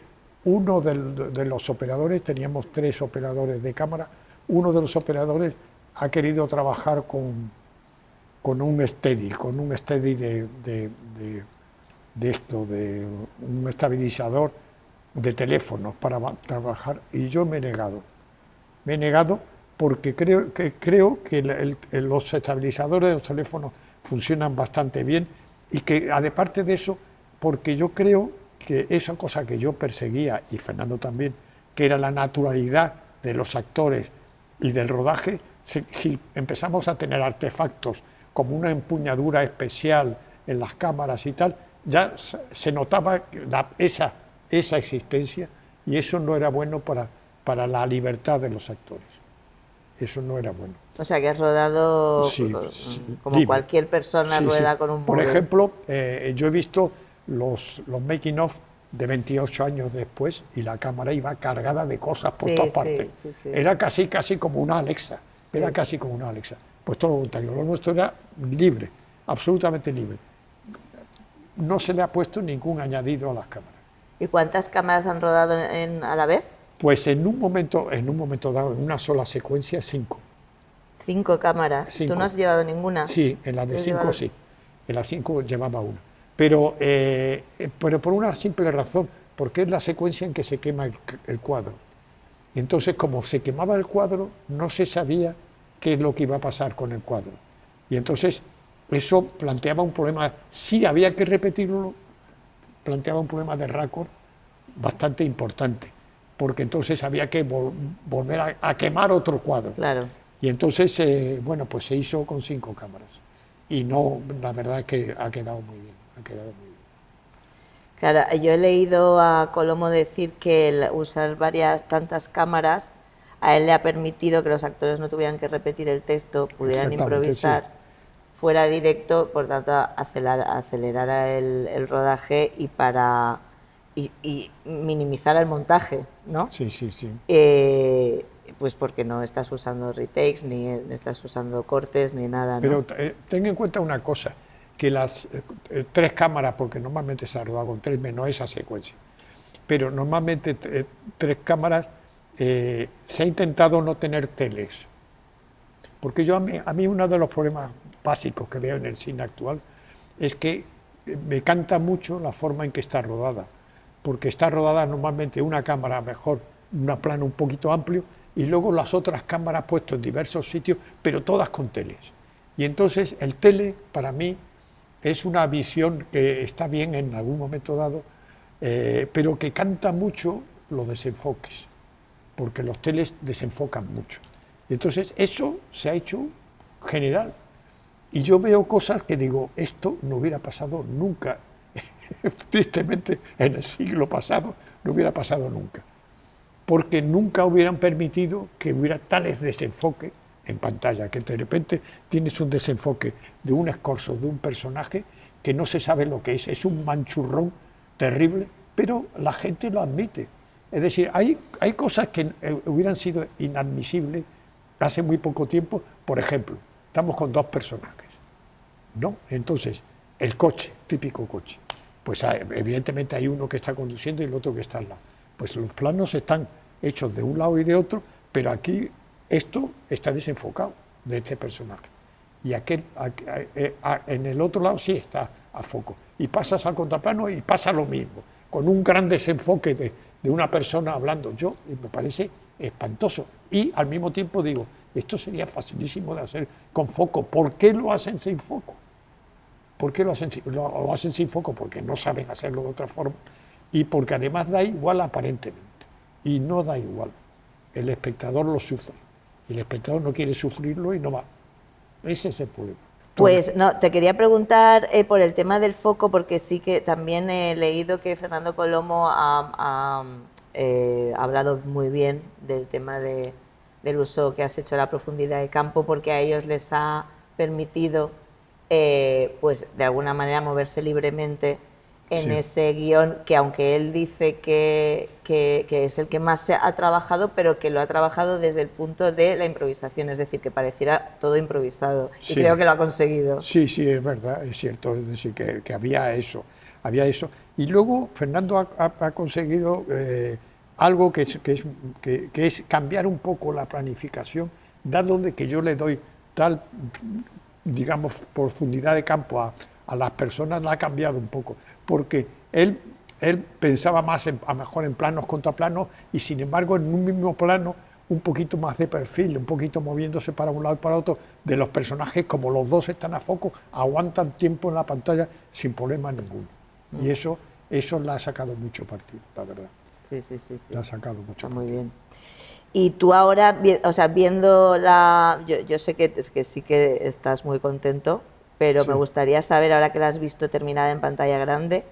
B: uno de los operadores, teníamos 3 operadores de cámara, uno de los operadores ha querido trabajar con un steady de un estabilizador de teléfonos para trabajar, y yo me he negado. Me he negado porque creo que los estabilizadores de los teléfonos funcionan bastante bien, y que aparte de eso, porque yo creo que esa cosa que yo perseguía, y Fernando también, que era la naturalidad de los actores y del rodaje, si empezamos a tener artefactos como una empuñadura especial en las cámaras y tal, ya se notaba esa existencia, y eso no era bueno para la libertad de los actores. Eso no era bueno.
A: O sea, que has rodado
B: Sí,
A: como
B: dime.
A: cualquier persona
B: Sí,
A: rueda
B: sí.
A: con un
B: Por
A: móvil.
B: ejemplo, yo he visto los making of de 28 años después, y la cámara iba cargada de cosas por
A: Sí,
B: todas
A: sí,
B: partes.
A: sí.
B: Era casi como una Alexa.
A: Sí.
B: Era casi como una Alexa. Pues todo lo contrario, lo nuestro era libre, absolutamente libre. No se le ha puesto ningún añadido a las cámaras.
A: ¿Y cuántas cámaras han rodado a la vez?
B: Pues en un momento dado, en una sola secuencia, 5.
A: 5 cámaras. ¿Tú
B: 5.
A: no has llevado ninguna?
B: Sí, en las
A: ¿Tú
B: de
A: has
B: 5
A: llevado?
B: sí. En las 5 llevaba una. Pero por una simple razón, porque es la secuencia en que se quema el cuadro. Y entonces, como se quemaba el cuadro, no se sabía qué es lo que iba a pasar con el cuadro. Y entonces, eso planteaba un problema. Sí había que repetirlo, planteaba un problema de récord bastante importante, porque entonces había que volver a quemar otro cuadro.
A: Claro.
B: Y entonces, bueno, pues se hizo con 5 cámaras. Y no, la verdad es que ha quedado muy bien, ha quedado muy bien.
A: Claro, yo he leído a Colomo decir que el usar tantas cámaras a él le ha permitido que los actores no tuvieran que repetir el texto, pudieran
B: Exactamente,
A: improvisar
B: sí.
A: fuera directo, por tanto acelerar el rodaje y minimizar el montaje, ¿no?
B: Sí, sí, sí.
A: Pues porque no estás usando retakes, ni estás usando cortes, ni nada, ¿no?
B: Pero ten en cuenta una cosa, que las 3 cámaras, porque normalmente se ha rodado con 3 menos esa secuencia, pero normalmente 3 cámaras, se ha intentado no tener teles. Porque a mí uno de los problemas básicos que veo en el cine actual es que me canta mucho la forma en que está rodada, porque está rodada normalmente una cámara mejor, un plano un poquito amplio, y luego las otras cámaras puestas en diversos sitios, pero todas con teles. Y entonces el tele, para mí, es una visión que está bien en algún momento dado, pero que canta mucho los desenfoques, porque los teles desenfocan mucho. Y entonces eso se ha hecho general. Y yo veo cosas que digo, esto no hubiera pasado nunca. Tristemente, en el siglo pasado no hubiera pasado nunca. Porque nunca hubieran permitido que hubiera tales desenfoques en pantalla, que de repente tienes un desenfoque de un escorzo de un personaje que no se sabe lo que es un manchurrón terrible, pero la gente lo admite. Es decir, hay cosas que hubieran sido inadmisibles hace muy poco tiempo. Por ejemplo, estamos con 2 personajes, ¿no? Entonces, el coche, típico coche, pues evidentemente hay uno que está conduciendo y el otro que está al lado. Pues los planos están hechos de un lado y de otro, pero aquí esto está desenfocado de este personaje. Y en el otro lado sí está a foco. Y pasas al contraplano y pasa lo mismo, con un gran desenfoque de una persona hablando. Me parece espantoso. Y al mismo tiempo digo, esto sería facilísimo de hacer con foco. ¿Por qué lo hacen sin foco? ¿Por qué lo hacen sin foco? Porque no saben hacerlo de otra forma y porque además da igual aparentemente. Y no da igual. El espectador lo sufre. El espectador no quiere sufrirlo y no va. Ese es el problema.
A: Pues no, te quería preguntar por el tema del foco, porque sí que también he leído que Fernando Colomo ha hablado muy bien del tema del uso que has hecho de la profundidad de campo, porque a ellos les ha permitido, pues de alguna manera, moverse libremente en
B: Sí.
A: ese guión, que aunque él dice que es el que más se ha trabajado, pero que lo ha trabajado desde el punto de la improvisación, es decir, que pareciera todo improvisado.
B: Sí.
A: Y creo que lo ha conseguido.
B: Sí, sí, es verdad, es cierto. Es decir, que había eso. Y luego Fernando ha conseguido algo que es cambiar un poco la planificación, dado de que yo le doy tal, digamos, profundidad de campo a las personas, la ha cambiado un poco, porque él pensaba más a mejor en planos contra planos, y sin embargo en un mismo plano un poquito más de perfil, un poquito moviéndose para un lado y para otro de los personajes, como los dos están a foco, aguantan tiempo en la pantalla sin problema ninguno. Y eso le ha sacado mucho partido, la verdad.
A: Sí.
B: Le ha sacado mucho
A: Está muy bien. Y tú ahora, o sea, viendo la... Yo sé que sí que estás muy contento, pero
B: Sí.
A: me gustaría saber, ahora que la has visto terminada en pantalla grande,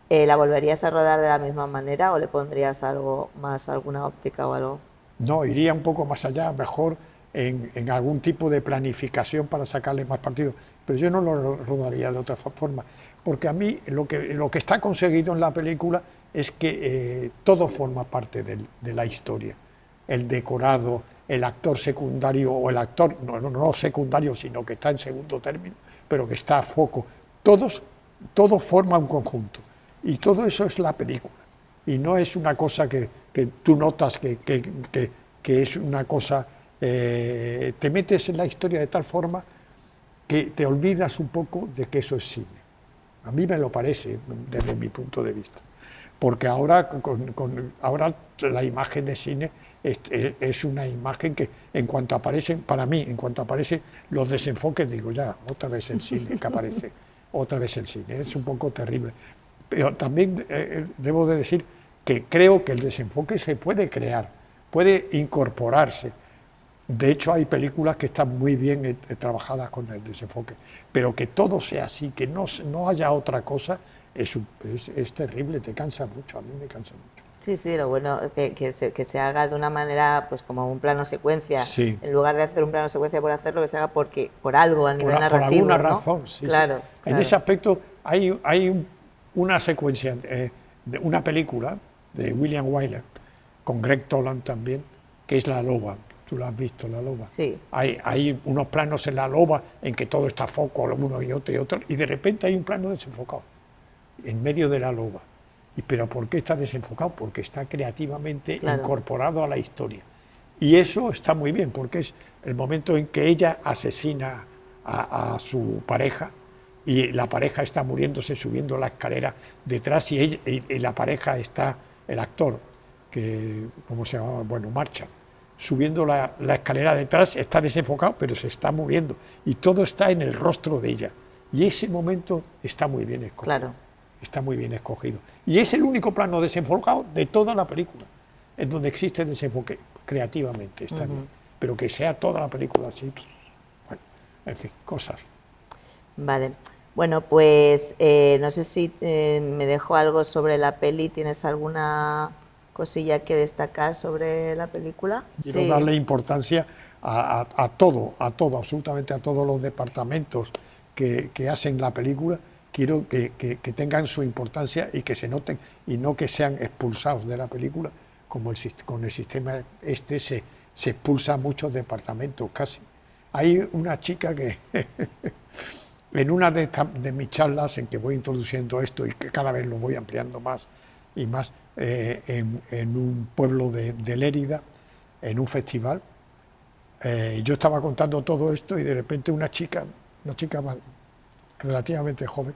A: ¿la volverías a rodar de la misma manera o le pondrías algo más, alguna óptica o algo?
B: No, iría un poco más allá, mejor en algún tipo de planificación para sacarle más partido. Pero yo no lo rodaría de otra forma, porque a mí lo que está conseguido en la película es que todo forma parte de la historia. El decorado, el actor secundario o el actor no secundario, sino que está en segundo término, pero que está a foco. Todo forma un conjunto. Y todo eso es la película. Y no es una cosa que tú notas que es una cosa, te metes en la historia de tal forma que te olvidas un poco de que eso es cine. A mí me lo parece, desde mi punto de vista. Porque ahora, ahora la imagen de cine es una imagen que en cuanto aparecen, para mí, en cuanto aparecen los desenfoques, digo ya, otra vez el cine que aparece, otra vez el cine, es un poco terrible. Pero también debo de decir que creo que el desenfoque se puede crear, puede incorporarse. De hecho, hay películas que están muy bien trabajadas con el desenfoque, pero que todo sea así, que no haya otra cosa, es terrible, te cansa mucho, a mí me cansa mucho.
A: Sí, sí, lo bueno que se haga de una manera, pues como un plano secuencia,
B: Sí,
A: en lugar de hacer un plano secuencia por hacerlo, que se haga por algo a nivel
B: por
A: narrativo,
B: alguna
A: ¿no?
B: razón, sí, sí.
A: Claro,
B: En
A: claro.
B: ese aspecto hay una secuencia de una película de William Wyler, con Greg Toland también, que es La Loba. Tú la has visto, La Loba.
A: Sí.
B: Hay unos planos en La Loba en que todo está a foco, uno y otro, y de repente hay un plano desenfocado, en medio de La Loba. ¿Pero por qué está desenfocado? Porque está creativamente
A: Claro.
B: incorporado a la historia. Y eso está muy bien, porque es el momento en que ella asesina a su pareja y la pareja está muriéndose subiendo la escalera detrás y la pareja está, el actor, que, ¿cómo se llamaba? Bueno, Marcha, subiendo la escalera detrás, está desenfocado, pero se está muriendo. Y todo está en el rostro de ella. Y ese momento está muy bien escogido.
A: Claro.
B: Está muy bien escogido. Y es el único plano desenfocado de toda la película, en donde existe desenfoque creativamente, está bien. Pero que sea toda la película así, bueno, en fin, cosas.
A: Vale. Bueno, pues no sé si me dejo algo sobre la peli. ¿Tienes alguna cosilla que destacar sobre la película?
B: Quiero darle importancia a todo, absolutamente a todos los departamentos que hacen la película. Quiero que tengan su importancia y que se noten y no que sean expulsados de la película, como con el sistema se expulsa a muchos departamentos casi. Hay una chica que en una de mis charlas en que voy introduciendo esto y que cada vez lo voy ampliando más y más, en un pueblo de Lérida, en un festival, yo estaba contando todo esto y de repente una chica relativamente joven,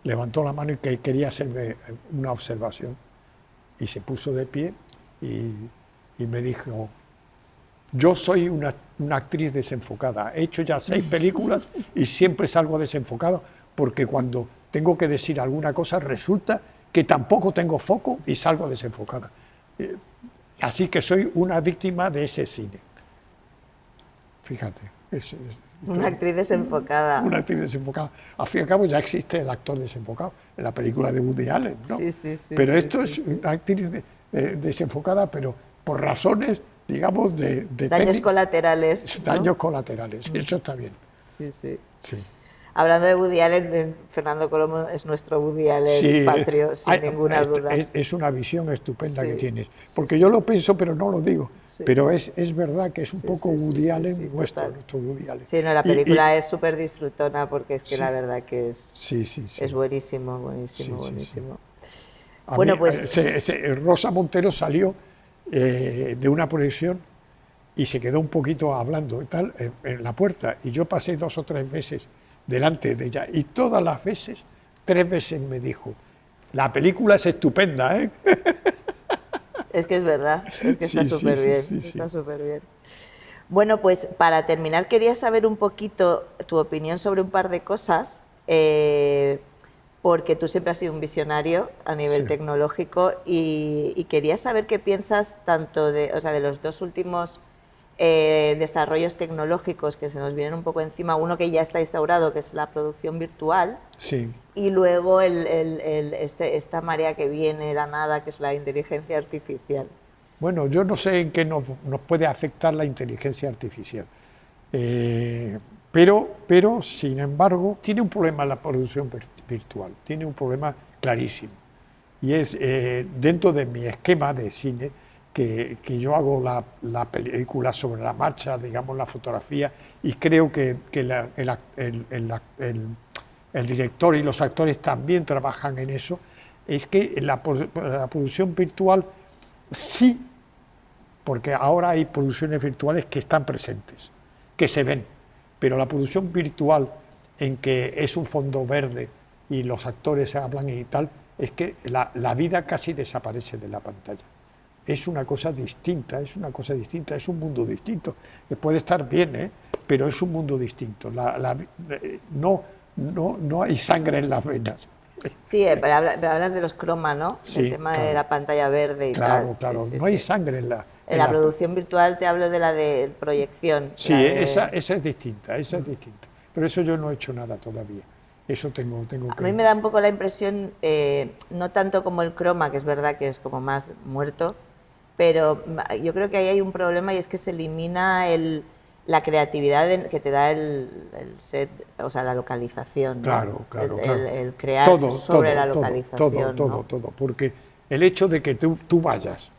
B: levantó la mano y que quería hacerme una observación y se puso de pie y me dijo: yo soy una actriz desenfocada, he hecho ya 6 películas y siempre salgo desenfocado porque cuando tengo que decir alguna cosa resulta que tampoco tengo foco y salgo desenfocada. Así que soy una víctima de ese cine. Fíjate.
A: Una actriz desenfocada.
B: Una actriz desenfocada. Al fin y al cabo ya existe el actor desenfocado en la película de Woody Allen, ¿no?
A: Sí, sí, sí.
B: Pero
A: sí,
B: esto
A: sí,
B: es una actriz desenfocada, pero por razones, digamos, de
A: daños colaterales. ¿No?
B: daños colaterales. Eso está bien.
A: Sí, sí.
B: Sí.
A: Hablando de Woody Allen, Fernando Colomo es nuestro Woody Allen
B: Sí,
A: patrio, sin ninguna duda.
B: Es una visión estupenda
A: Sí,
B: que tienes.
A: sí,
B: Porque
A: sí.
B: yo lo pienso, pero no lo digo.
A: Sí.
B: Pero es verdad que es un
A: Sí,
B: poco
A: sí, sí,
B: Woody
A: sí,
B: Allen
A: sí,
B: nuestro
A: total.
B: Woody Allen.
A: Sí, no, la
B: Y-
A: película es súper disfrutona porque es que
B: Sí.
A: la verdad que es,
B: Sí, sí, sí.
A: es buenísimo, buenísimo,
B: Sí, sí, sí.
A: buenísimo.
B: A
A: Bueno,
B: mí,
A: pues
B: Rosa Montero salió de una proyección y se quedó un poquito hablando y tal en la puerta y yo pasé 2 o 3 veces delante de ella y todas las veces, 3 veces me dijo: la película es estupenda, ¿eh?
A: es que es verdad, es que está
B: Sí, sí,
A: súper
B: sí,
A: bien,
B: sí, sí.
A: está súper bien. Bueno, pues para terminar quería saber un poquito tu opinión sobre un par de cosas. porque tú siempre has sido un visionario a nivel
B: Sí.
A: tecnológico y quería saber qué piensas tanto de, o sea, de los dos últimos desarrollos tecnológicos que se nos vienen un poco encima, uno que ya está instaurado, que es la producción virtual,
B: Sí.
A: y luego esta marea que viene de la nada, que es la inteligencia artificial.
B: Bueno, yo no sé en qué nos puede afectar la inteligencia artificial. Eh, pero, sin embargo, tiene un problema la producción virtual, tiene un problema clarísimo. Y es dentro de mi esquema de cine, que yo hago la película sobre la marcha, digamos, la fotografía, y creo que el director y los actores también trabajan en eso, es que la producción virtual sí, porque ahora hay producciones virtuales que están presentes, que se ven, pero la producción virtual en que es un fondo verde y los actores hablan y tal, es que la vida casi desaparece de la pantalla. Es una cosa distinta, es una cosa distinta, es un mundo distinto. Puede estar bien, pero es un mundo distinto. No hay sangre en las venas.
A: Sí, pero hablas de los croma, ¿no?
B: Sí,
A: El tema de
B: claro.
A: la pantalla verde y
B: Claro,
A: tal.
B: claro,
A: Sí, sí,
B: no hay
A: sí.
B: sangre en la...
A: En la producción virtual te hablo de la de proyección.
B: Sí,
A: la de...
B: esa es distinta, esa es distinta. Pero eso yo no he hecho nada todavía. Eso tengo
A: A
B: que...
A: mí me da un poco la impresión, no tanto como el croma, que es verdad que es como más muerto, pero yo creo que ahí hay un problema y es que se elimina la creatividad que te da el set, o sea, la localización, ¿no?
B: Claro, claro, claro.
A: El crear sobre la
B: Todo,
A: localización, ¿no?
B: porque el hecho de que tú vayas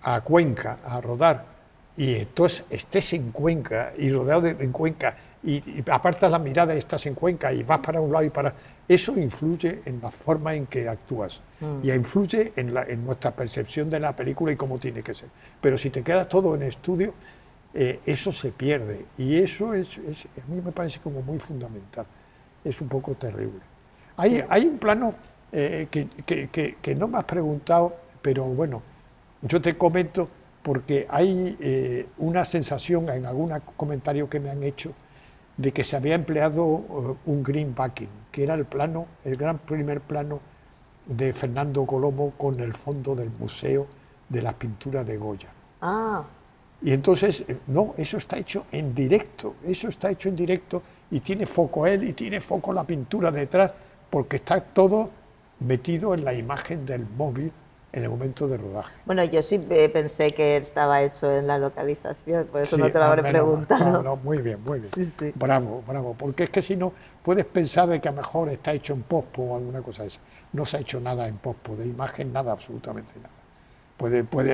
B: a Cuenca a rodar y entonces estés en Cuenca y rodeado en Cuenca y apartas la mirada y estás en Cuenca y vas para un lado y para... Eso influye en la forma en que actúas y influye en nuestra percepción de la película y cómo tiene que ser. Pero si te quedas todo en estudio, eso se pierde y eso a mí me parece como muy fundamental. Es un poco terrible. Hay un plano que no me has preguntado, pero bueno, yo te comento porque hay una sensación en algún comentario que me han hecho de que se había empleado un green backing, que era el gran primer plano de Fernando Colomo con el fondo del Museo de las Pinturas de Goya.
A: Ah,
B: Y entonces, no, eso está hecho en directo, y tiene foco él y tiene foco la pintura detrás, porque está todo metido en la imagen del móvil en el momento de rodaje.
A: bueno, yo sí pensé que estaba hecho en la localización, por eso
B: Sí,
A: no te lo habré
B: menos mal.
A: preguntado.
B: No, muy bien, muy bien.
A: Sí, sí.
B: Bravo, bravo, porque es que si no, puedes pensar de que a lo mejor está hecho en pospo o alguna cosa de esa. No se ha hecho nada en pospo, de imagen nada, absolutamente nada.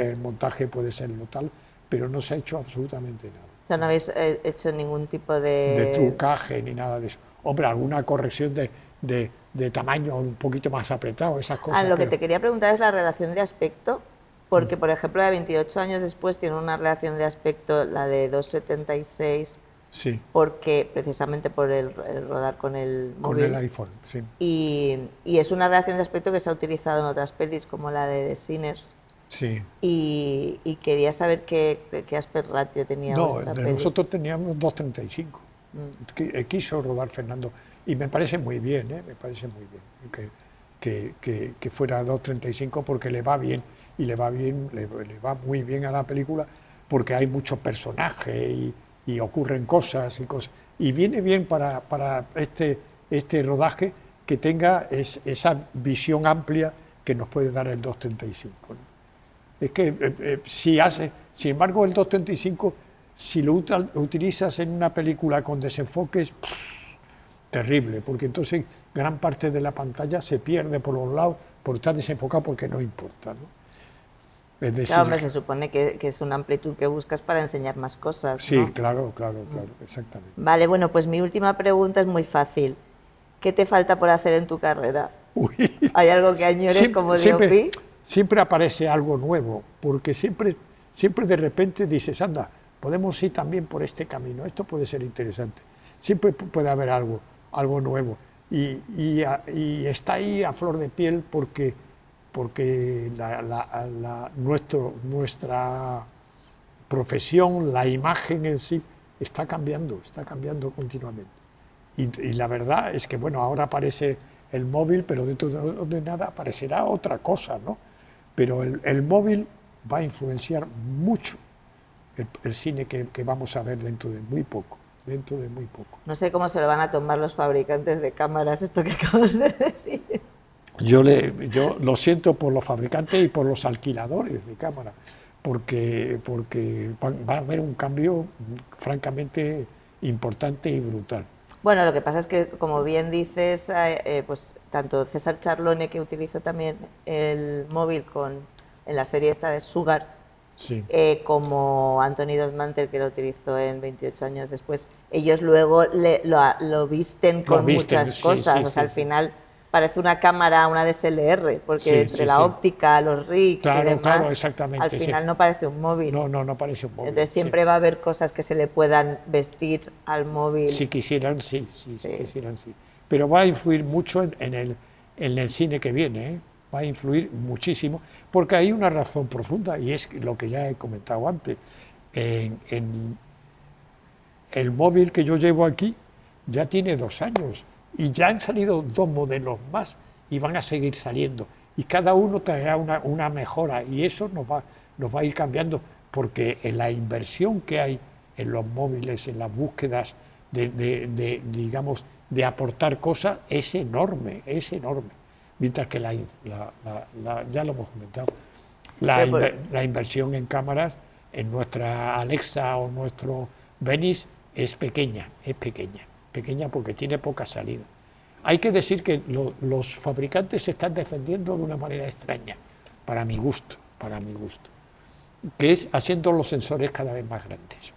B: El montaje puede ser lo tal, pero no se ha hecho absolutamente nada.
A: O sea, no habéis hecho ningún tipo
B: De
A: de...
B: trucaje ni nada de eso. Hombre, alguna corrección de tamaño un poquito más apretado, esas cosas.
A: Lo que
B: pero-
A: te quería preguntar es la relación de aspecto, porque, por ejemplo, de 28 años después tiene una relación de aspecto, la de 2,76,
B: Sí,
A: porque precisamente por el rodar con el
B: con
A: móvil.
B: el iPhone, sí.
A: Y es una relación de aspecto que se ha utilizado en otras pelis, como la de The Sinners.
B: Sí.
A: Y quería saber qué aspect ratio tenía
B: No,
A: vuestra
B: de
A: peli.
B: nosotros teníamos 2,35. Quiso rodar Fernando. Y me parece muy bien, me parece muy bien que fuera 2,35 porque le va bien y le va muy bien a la película porque hay muchos personajes y ocurren cosas y cosas. Y viene bien para este rodaje que tenga esa visión amplia que nos puede dar el 2,35, ¿no? Es que sin embargo, el 2,35, si lo utilizas en una película con desenfoques, terrible, porque entonces gran parte de la pantalla se pierde por los lados por estar desenfocado porque no importa, ¿no? Es decir,
A: Claro, hombre, se supone que es una amplitud que buscas para enseñar más cosas,
B: sí,
A: ¿no?
B: claro, exactamente.
A: Vale, bueno, pues mi última pregunta es muy fácil. ¿Qué te falta por hacer en tu carrera?
B: Uy.
A: ¿Hay algo que añores como DOP?
B: Siempre aparece algo nuevo, porque siempre de repente dices, anda, podemos ir también por este camino, esto puede ser interesante. Siempre puede haber algo nuevo. Y está ahí a flor de piel porque nuestra profesión, la imagen en sí, está cambiando continuamente. Y la verdad es que, bueno, ahora aparece el móvil, pero dentro de nada aparecerá otra cosa, ¿no? Pero el móvil va a influenciar mucho el cine que vamos a ver dentro de muy poco, dentro de muy poco.
A: No sé cómo se lo van a tomar los fabricantes de cámaras, esto que acabas de decir.
B: Yo lo siento por los fabricantes y por los alquiladores de cámara, porque va a haber un cambio francamente importante y brutal.
A: Bueno, lo que pasa es que, como bien dices, pues tanto César Charlone, que utilizó también el móvil en la serie esta de Sugar,
B: Sí.
A: como Anthony Dodmanter, que lo utilizó en 28 años después, ellos luego lo visten con muchas
B: sí,
A: cosas.
B: sí,
A: O sea, al
B: sí.
A: final parece una cámara, una DSLR, porque
B: Sí,
A: entre
B: sí,
A: la
B: sí.
A: óptica, los rigs y
B: Claro,
A: demás,
B: claro, exactamente,
A: al
B: sí.
A: final no parece un móvil.
B: No parece un móvil.
A: Entonces
B: sí.
A: siempre va a haber cosas que se le puedan vestir al móvil.
B: Si quisieran, sí.
A: Sí.
B: Si quisieran, sí. Pero va a influir mucho en el cine que viene, ¿eh? Va a influir muchísimo, porque hay una razón profunda, y es lo que ya he comentado antes. En el móvil que yo llevo aquí ya tiene 2 años, y ya han salido 2 modelos más, y van a seguir saliendo. Y cada uno traerá una mejora, y eso nos va a ir cambiando, porque en la inversión que hay en los móviles, en las búsquedas digamos, de aportar cosas, es enorme, es enorme. Mientras que ya lo hemos comentado, la inversión en cámaras, en nuestra Alexa o nuestro Venice, es pequeña porque tiene poca salida. Hay que decir que los fabricantes se están defendiendo de una manera extraña, para mi gusto, que es haciendo los sensores cada vez más grandes.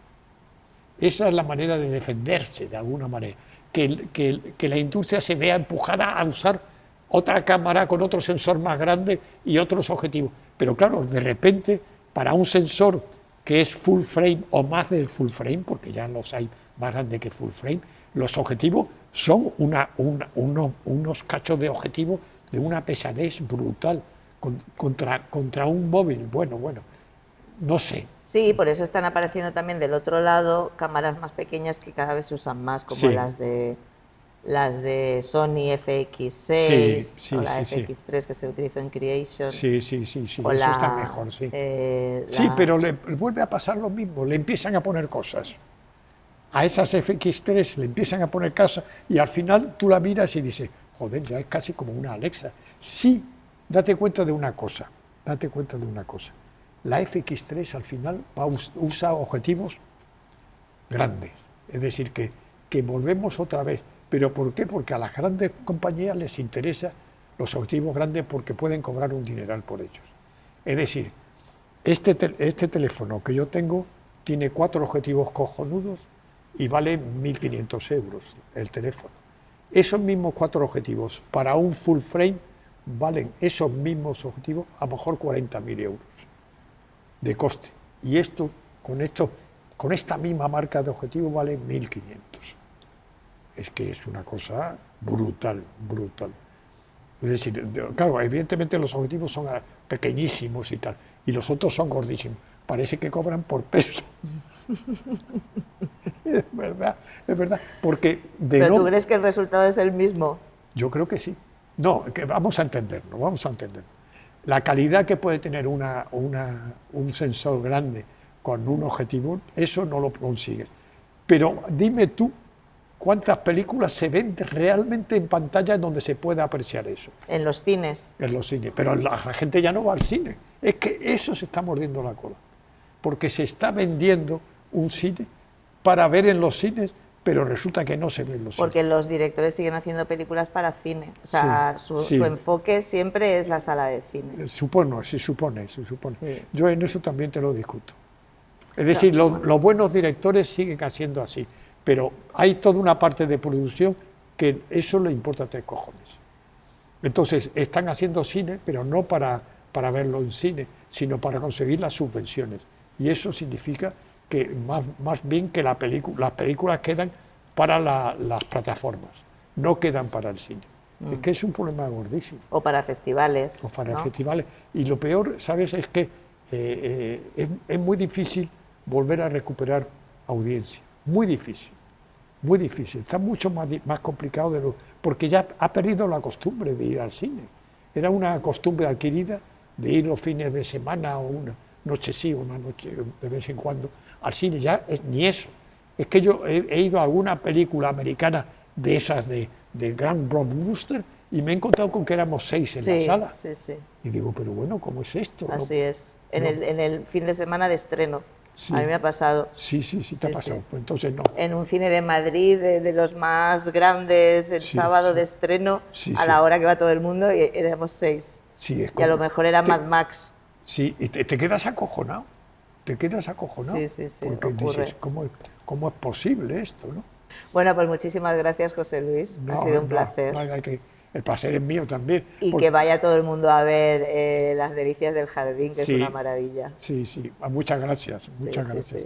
B: Esa es la manera de defenderse, de alguna manera, que la industria se vea empujada a usar otra cámara con otro sensor más grande y otros objetivos. Pero claro, de repente, para un sensor que es full frame o más del full frame, porque ya los hay más grandes que full frame, los objetivos son unos cachos de objetivo de una pesadez brutal contra un móvil. Bueno, no sé.
A: Sí, por eso están apareciendo también del otro lado cámaras más pequeñas que cada vez se usan más, como
B: Sí.
A: las de Sony FX6
B: Sí,
A: o la
B: sí,
A: FX3 que se utilizó en Creation.
B: Sí,
A: o
B: eso está mejor, sí. Sí,
A: la-
B: pero le vuelve a pasar lo mismo, le empiezan a poner cosas. A esas FX3 le empiezan a poner cosas y al final tú la miras y dices, joder, ya es casi como una Alexa. Sí, date cuenta de una cosa. La FX3 al final usa objetivos grandes, es decir, que volvemos otra vez. ¿Pero por qué? Porque a las grandes compañías les interesa los objetivos grandes porque pueden cobrar un dineral por ellos. Es decir, este teléfono que yo tengo tiene 4 objetivos cojonudos y vale 1.500 euros el teléfono. Esos mismos 4 objetivos para un full frame valen esos mismos objetivos a lo mejor 40.000 euros de coste. Y con esta misma marca de objetivos vale 1.500. Es que es una cosa brutal. Es decir, claro, evidentemente los objetivos son pequeñísimos y tal, y los otros son gordísimos. Parece que cobran por peso. Es verdad. Porque
A: ¿Pero tú crees que el resultado es el mismo?
B: Yo creo que sí. No, que vamos a entenderlo. La calidad que puede tener un sensor grande con un objetivo, eso no lo consigues. Pero dime tú, ¿cuántas películas se ven realmente en pantalla donde se pueda apreciar eso?
A: En los cines.
B: En los cines. Pero la gente ya no va al cine. Es que eso se está mordiendo la cola. Porque se está vendiendo un cine para ver en los cines, pero resulta que no se ve en los
A: Porque
B: cines.
A: los directores siguen haciendo películas para cine. O sea,
B: Sí,
A: su enfoque siempre es la sala de cine.
B: Se supone.
A: Sí.
B: Yo en eso también te lo discuto. Es decir, los buenos directores siguen haciendo así, pero hay toda una parte de producción que eso le importa 3 cojones. Entonces, están haciendo cine, pero no para verlo en cine, sino para conseguir las subvenciones. Y eso significa que más bien que las películas quedan para las plataformas, no quedan para el cine. Es que es un problema gordísimo.
A: O para festivales.
B: O para
A: ¿no?
B: festivales. Y lo peor, ¿sabes?, es que es muy difícil volver a recuperar audiencia. Muy difícil. muy difícil, está mucho más complicado de lo... porque ya ha perdido la costumbre de ir al cine. Era una costumbre adquirida de ir los fines de semana o una noche sí, una noche de vez en cuando al cine, ya es ni eso. Es que yo he ido a alguna película americana de esas de gran blockbuster y me he encontrado con que éramos 6 en la sala.
A: Sí, sí.
B: Y digo, pero bueno, ¿cómo es esto?
A: Así es. En
B: no.
A: el fin de semana de estreno.
B: Sí.
A: A mí me ha pasado.
B: Sí, te ha pasado.
A: Sí.
B: Pues entonces no.
A: En un cine de Madrid, de los más grandes, el sábado de estreno, a la hora que va todo el mundo, y éramos 6.
B: Sí, es
A: y a lo mejor era Mad Max.
B: Sí, y te quedas acojonado. Te quedas acojonado.
A: Sí,
B: porque
A: ocurre.
B: dices, ¿cómo es posible esto, no?
A: Bueno, pues muchísimas gracias, José Luis. Ha sido un placer.
B: El placer es mío también.
A: Y que vaya todo el mundo a ver Las delicias del jardín, que es una maravilla.
B: Sí, muchas gracias. Muchas gracias.